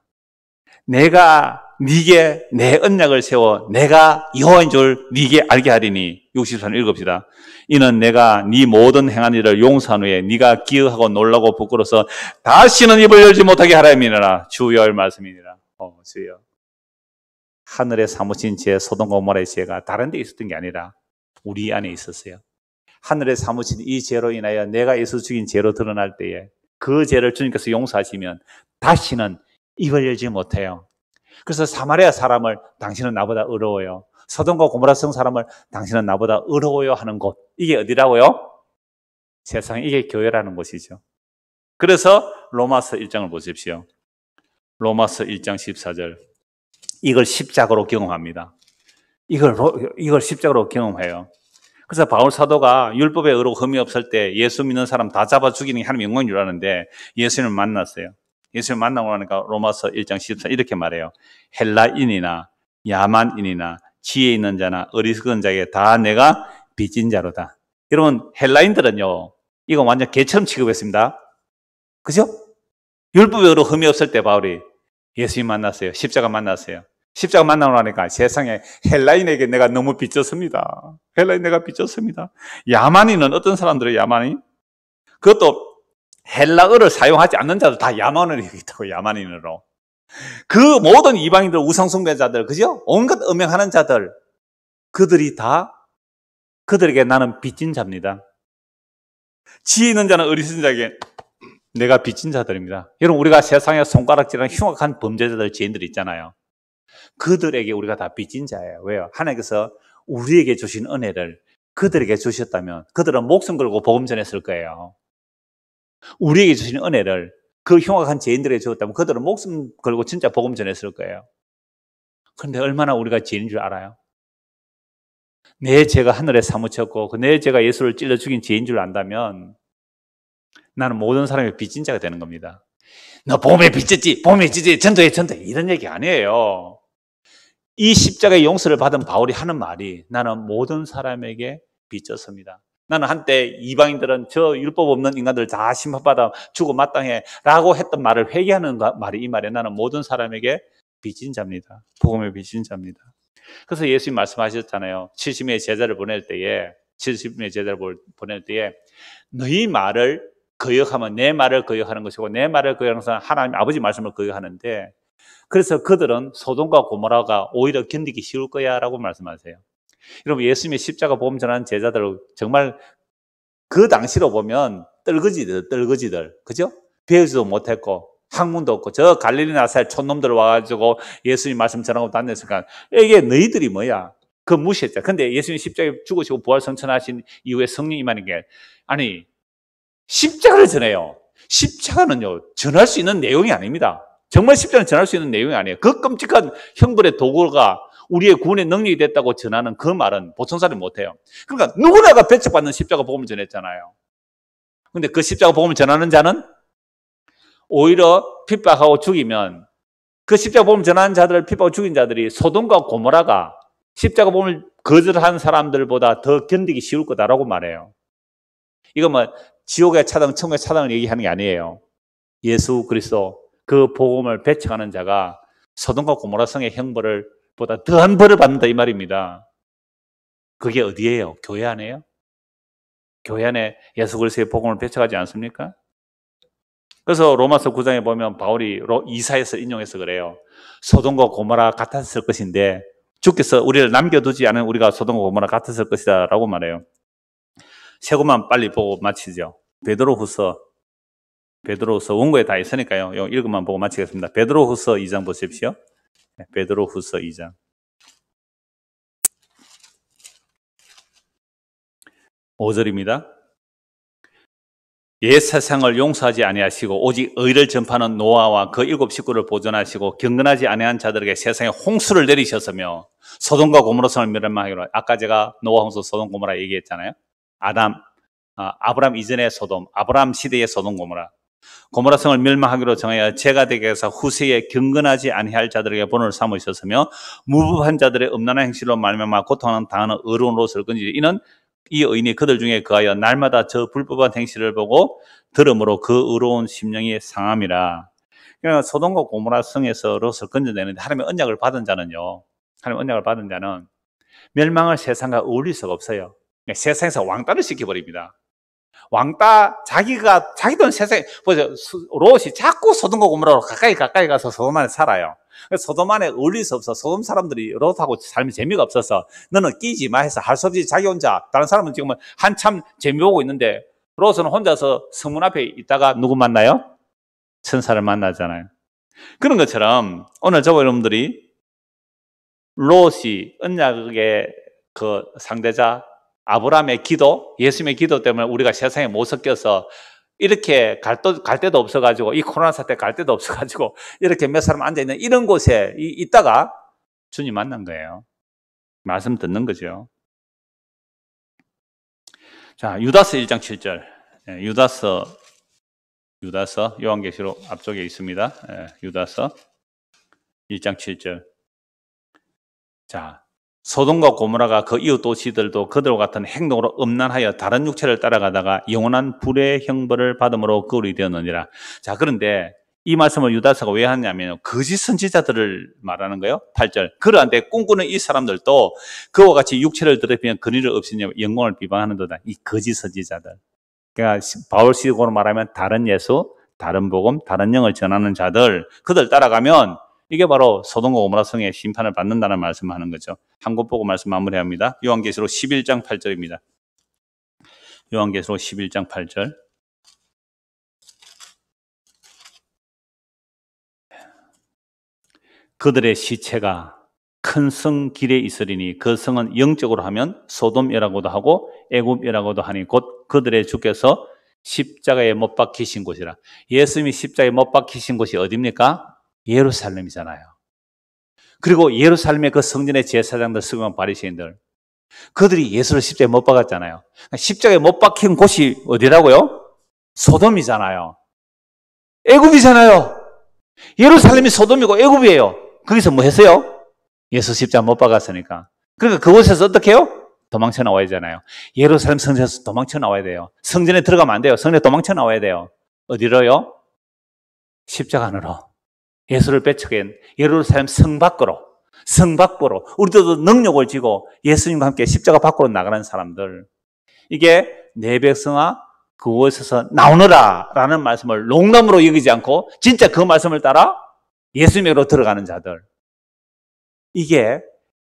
내가 네게 내 언약을 세워 내가 여호와인 줄 네게 알게 하리니. 63 읽읍시다. 이는 내가 네 모든 행한 일을 용서한 후에 네가 기억하고 놀라고 부끄러워서 다시는 입을 열지 못하게 하라 함이니라. 주여의 말씀이니라. 주여. 하늘에 사무친 죄 소돔과 고모라의 죄가 다른 데 있었던 게 아니라 우리 안에 있었어요. 하늘에 사무친 이 죄로 인하여 내가 예수 죽인 죄로 드러날 때에 그 죄를 주님께서 용서하시면 다시는 입을 열지 못해요. 그래서 사마리아 사람을 당신은 나보다 어려워요. 소돔과 고모라 성 사람을 당신은 나보다 어려워요 하는 곳. 이게 어디라고요? 세상에 이게 교회라는 곳이죠. 그래서 로마서 1장을 보십시오. 로마서 1장 14절. 이걸 십자가로 경험합니다. 이걸 십자가로 경험해요. 그래서 바울 사도가 율법에 의로 흠이 없을 때 예수 믿는 사람 다 잡아 죽이는 게 하나님의 영광인 줄 아는데 예수님을 만났어요. 예수님을 만나고 나니까 로마서 1장 14 이렇게 말해요. 헬라인이나 야만인이나 지혜 있는 자나 어리석은 자에게 다 내가 빚진 자로다. 여러분 헬라인들은요 이거 완전 개처럼 취급했습니다. 그죠? 율법에 의로 흠이 없을 때 바울이 예수님 만났어요. 십자가 만났어요. 십자가 만나고 나니까 세상에 헬라인에게 내가 너무 빚졌습니다. 헬라인 내가 빚졌습니다. 야만인은 어떤 사람들이에요? 야만인? 그것도 헬라어를 사용하지 않는 자들 다 야만인으로 있다고. 야만인으로. 그 모든 이방인들 우상숭배자들 그죠? 온갖 음행하는 자들 그들이 다 그들에게 나는 빚진 자입니다. 지혜 있는 자는 어리석은 자에게 내가 빚진 자들입니다. 여러분 우리가 세상에 손가락질하는 흉악한 범죄자들 죄인들 있잖아요. 그들에게 우리가 다 빚진 자예요. 왜요? 하나님께서 우리에게 주신 은혜를 그들에게 주셨다면 그들은 목숨 걸고 복음 전했을 거예요. 우리에게 주신 은혜를 그 흉악한 죄인들에게 죽었다면 그들은 목숨 걸고 진짜 복음 전했을 거예요. 그런데 얼마나 우리가 죄인 줄 알아요? 내 죄가 하늘에 사무쳤고 내 죄가 예수를 찔러 죽인 죄인 줄 안다면 나는 모든 사람의 빚진 자가 되는 겁니다. 너 복음에 빚졌지? 복음에 빚졌지? 전도해 이런 얘기 아니에요. 이 십자가의 용서를 받은 바울이 하는 말이 나는 모든 사람에게 빚졌습니다. 나는 한때 이방인들은 저 율법 없는 인간들 다 심판받아 죽어 마땅해 라고 했던 말을 회개하는 말이 이 말에 나는 모든 사람에게 빚진 자입니다. 복음에 빚진 자입니다. 그래서 예수님 말씀하셨잖아요. 70명의 제자를 보낼 때에 너희 말을 거역하면 내 말을 거역하는 것이고 내 말을 거역하는 것은 하나님 아버지 말씀을 거역하는데 그래서 그들은 소돔과 고모라가 오히려 견디기 쉬울 거야 라고 말씀하세요. 여러분 예수님의 십자가 복음 전하는 제자들 정말 그 당시로 보면 떨거지들 그죠? 배우지도 못했고 학문도 없고 저 갈릴리 나사렛 촌놈들 와가지고 예수님 말씀 전하고 다녔으니까 이게 너희들이 뭐야? 그 무시했죠. 근데 예수님 십자가에 죽으시고 부활 성천하신 이후에 성령 임하는 게 아니 십자가를 전해요. 십자가는요 전할 수 있는 내용이 아닙니다. 정말 십자가는 전할 수 있는 내용이 아니에요. 그 끔찍한 형벌의 도구가 우리의 구원의 능력이 됐다고 전하는 그 말은 보통 사람이 못해요. 그러니까 누구나가 배척받는 십자가 복음을 전했잖아요. 근데 그 십자가 복음을 전하는 자는 오히려 핍박하고 죽이면 그 십자가 복음을 전하는 자들을 핍박하고 죽인 자들이 소돔과 고모라가 십자가 복음을 거절한 사람들보다 더 견디기 쉬울 거다라고 말해요. 이거 뭐 지옥의 차등, 천국의 차등을 얘기하는 게 아니에요. 예수 그리스도 그 복음을 배척하는 자가 소돔과 고모라 성의 형벌을 보다 더한 벌을 받는다 이 말입니다. 그게 어디예요? 교회 안에요? 교회 안에 예수 그리스도의 복음을 배척하지 않습니까? 그래서 로마서 9장에 보면 바울이 이사야서 인용해서 그래요. 소돔과 고모라 같았을 것인데 주께서 우리를 남겨두지 않은 우리가 소돔과 고모라 같았을 것이다 라고 말해요. 세 곳만 빨리 보고 마치죠. 베드로후서 원고에 다 있으니까요. 읽음만 보고 마치겠습니다. 베드로후서 2장 보십시오. 베드로후서 2장 5절입니다. 옛 세상을 용서하지 아니하시고 오직 의를 전파하는 노아와 그 7 식구를 보존하시고 경건하지 아니한 자들에게 세상에 홍수를 내리셨으며 소돔과 고모라 성을 멸망하기로. 아까 제가 노아, 홍수, 소돔, 고모라 얘기했잖아요. 아브람 이전의 소돔, 아브람 시대의 소돔, 고모라 성을 멸망하기로 정하여 제가 되게 해서 후세에 경건하지 아니할 자들에게 본을 삼으셨으며 무법한 자들의 음란한 행실로 말미암아 고통하는 당하는 의로운 롯을 건지리. 이는 이 의인이 그들 중에 거하여 날마다 저 불법한 행실을 보고 들음으로 그 의로운 심령이 상함이라. 그러니까 소돔과 고모라 성에서 롯을 건져내는데 하나님의 언약을 받은 자는 멸망을 세상과 어울릴 수가 없어요. 그러니까 세상에서 왕따를 시켜버립니다. 자기도 세상에, 보세요. 롯이 자꾸 소돔과 고모라로 가까이 가서 소돔 안에 살아요. 소돔 안에 어울릴 수 없어. 소돔 사람들이 롯하고 살면 재미가 없어서 너는 끼지 마 해서 할 수 없이 자기 혼자, 다른 사람은 지금 한참 재미 보고 있는데 롯은 혼자서 성문 앞에 있다가 누구 만나요? 천사를 만나잖아요. 그런 것처럼 오늘 저와 여러분들이 롯이 언약의 그 상대자 아브라함의 기도, 예수님의 기도 때문에 우리가 세상에 못 섞여서 이렇게 갈 데도 없어가지고, 이 코로나 사태 갈 데도 없어가지고 이렇게 몇 사람 앉아있는 이런 곳에 있다가 주님 만난 거예요. 말씀 듣는 거죠. 자, 유다서 1장 7절. 유다서 요한계시록 앞쪽에 있습니다. 유다서 1장 7절. 자, 소돔과 고모라가 그 이웃 도시들도 그들과 같은 행동으로 음란하여 다른 육체를 따라가다가 영원한 불의 형벌을 받음으로 거울이 되었느니라. 자, 그런데 이 말씀을 유다서가 왜 하냐면 거짓 선지자들을 말하는 거예요. 8절. 그러한데 꿈꾸는 이 사람들도 그와 같이 육체를 더럽히면 근위를 없이냐 영광을 비방하는도다. 이 거짓 선지자들. 그러니까 바울식으로 말하면 다른 예수, 다른 복음, 다른 영을 전하는 자들, 그들 따라가면 이게 바로 소돔과 고모라 성의 심판을 받는다는 말씀을 하는 거죠. 한 곳 보고 말씀 마무리합니다. 요한계시록 11장 8절입니다. 요한계시록 11장 8절. 그들의 시체가 큰 성 길에 있으리니 그 성은 영적으로 하면 소돔이라고도 하고 애굽이라고도 하니 곧 그들의 주께서 십자가에 못 박히신 곳이라. 예수님이 십자가에 못 박히신 곳이 어디입니까? 예루살렘이잖아요. 그리고 예루살렘의 그 성전의 제사장들, 서기관, 바리새인들, 그들이 예수를 십자가에 못 박았잖아요. 십자가에 못 박힌 곳이 어디라고요? 소돔이잖아요. 애굽이잖아요. 예루살렘이 소돔이고 애굽이에요. 거기서 뭐 했어요? 예수 십자가 못 박았으니까. 그러니까 그곳에서 어떻게 해요? 도망쳐 나와야 되잖아요. 예루살렘 성전에서 도망쳐 나와야 돼요. 성전에 들어가면 안 돼요. 성전에 도망쳐 나와야 돼요. 어디로요? 십자가 안으로. 예수를 뺏어간 예루살렘 성 밖으로. 우리들도 능력을 지고 예수님과 함께 십자가 밖으로 나가는 사람들. 이게 내 백성아 그곳에서 나오너라 라는 말씀을 농담으로 여기지 않고 진짜 그 말씀을 따라 예수님으로 들어가는 자들. 이게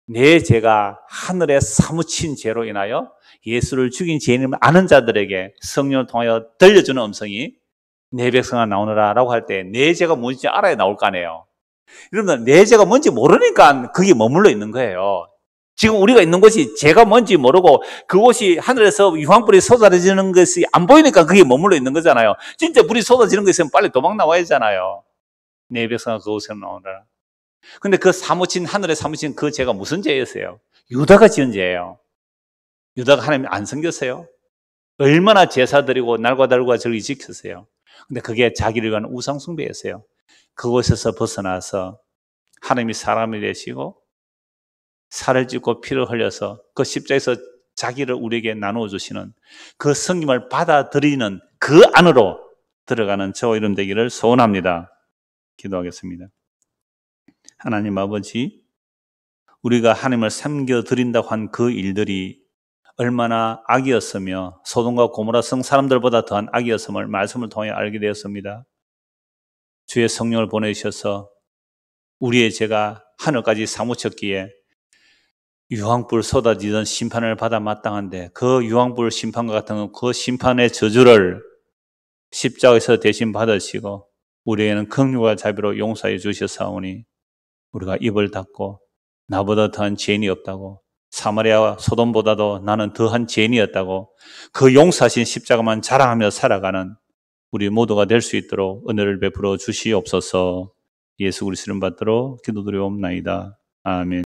내 죄가 하늘에 사무친 죄로 인하여 예수를 죽인 죄인을 아는 자들에게 성령을 통하여 들려주는 음성이 내 백성아 나오너라 라고 할 때 내 죄가 뭔지 알아야 나올 거 아니에요. 그러면 내 죄가 뭔지 모르니까 그게 머물러 있는 거예요. 지금 우리가 있는 곳이 죄가 뭔지 모르고 그곳이 하늘에서 유황불이 쏟아지는 것이 안 보이니까 그게 머물러 있는 거잖아요. 진짜 불이 쏟아지는 거 있으면 빨리 도망 나와야 하잖아요. 내 백성아 그곳에 나오너라. 근데 그 하늘에 사무친 그 죄가 무슨 죄였어요? 유다가 지은 죄예요. 유다가 하나님 안 섬겼어요. 얼마나 제사 드리고 날과 달과 절기 지켰어요. 근데 그게 자기를 위한 우상 숭배였어요. 그곳에서 벗어나서 하나님이 사람이 되시고 살을 찢고 피를 흘려서 그 십자에서 자기를 우리에게 나누어 주시는 그 성김을 받아들이는 그 안으로 들어가는 저 이름 되기를 소원합니다. 기도하겠습니다. 하나님 아버지, 우리가 하나님을 섬겨드린다고 한 그 일들이 얼마나 악이었으며 소돔과 고모라 성 사람들보다 더한 악이었음을 말씀을 통해 알게 되었습니다. 주의 성령을 보내주셔서 우리의 죄가 하늘까지 사무쳤기에 유황불 쏟아지던 심판을 받아 마땅한데 그 유황불 심판과 같은 그 심판의 저주를 십자가에서 대신 받으시고 우리에게는 긍휼과 자비로 용서해 주셨사오니 우리가 입을 닫고 나보다 더한 죄인이 없다고 사마리아와 소돔보다도 나는 더한 죄인이었다고 그 용서하신 십자가만 자랑하며 살아가는 우리 모두가 될 수 있도록 은혜를 베풀어 주시옵소서. 예수 그리스도 이름 받들어 기도드리옵나이다. 아멘.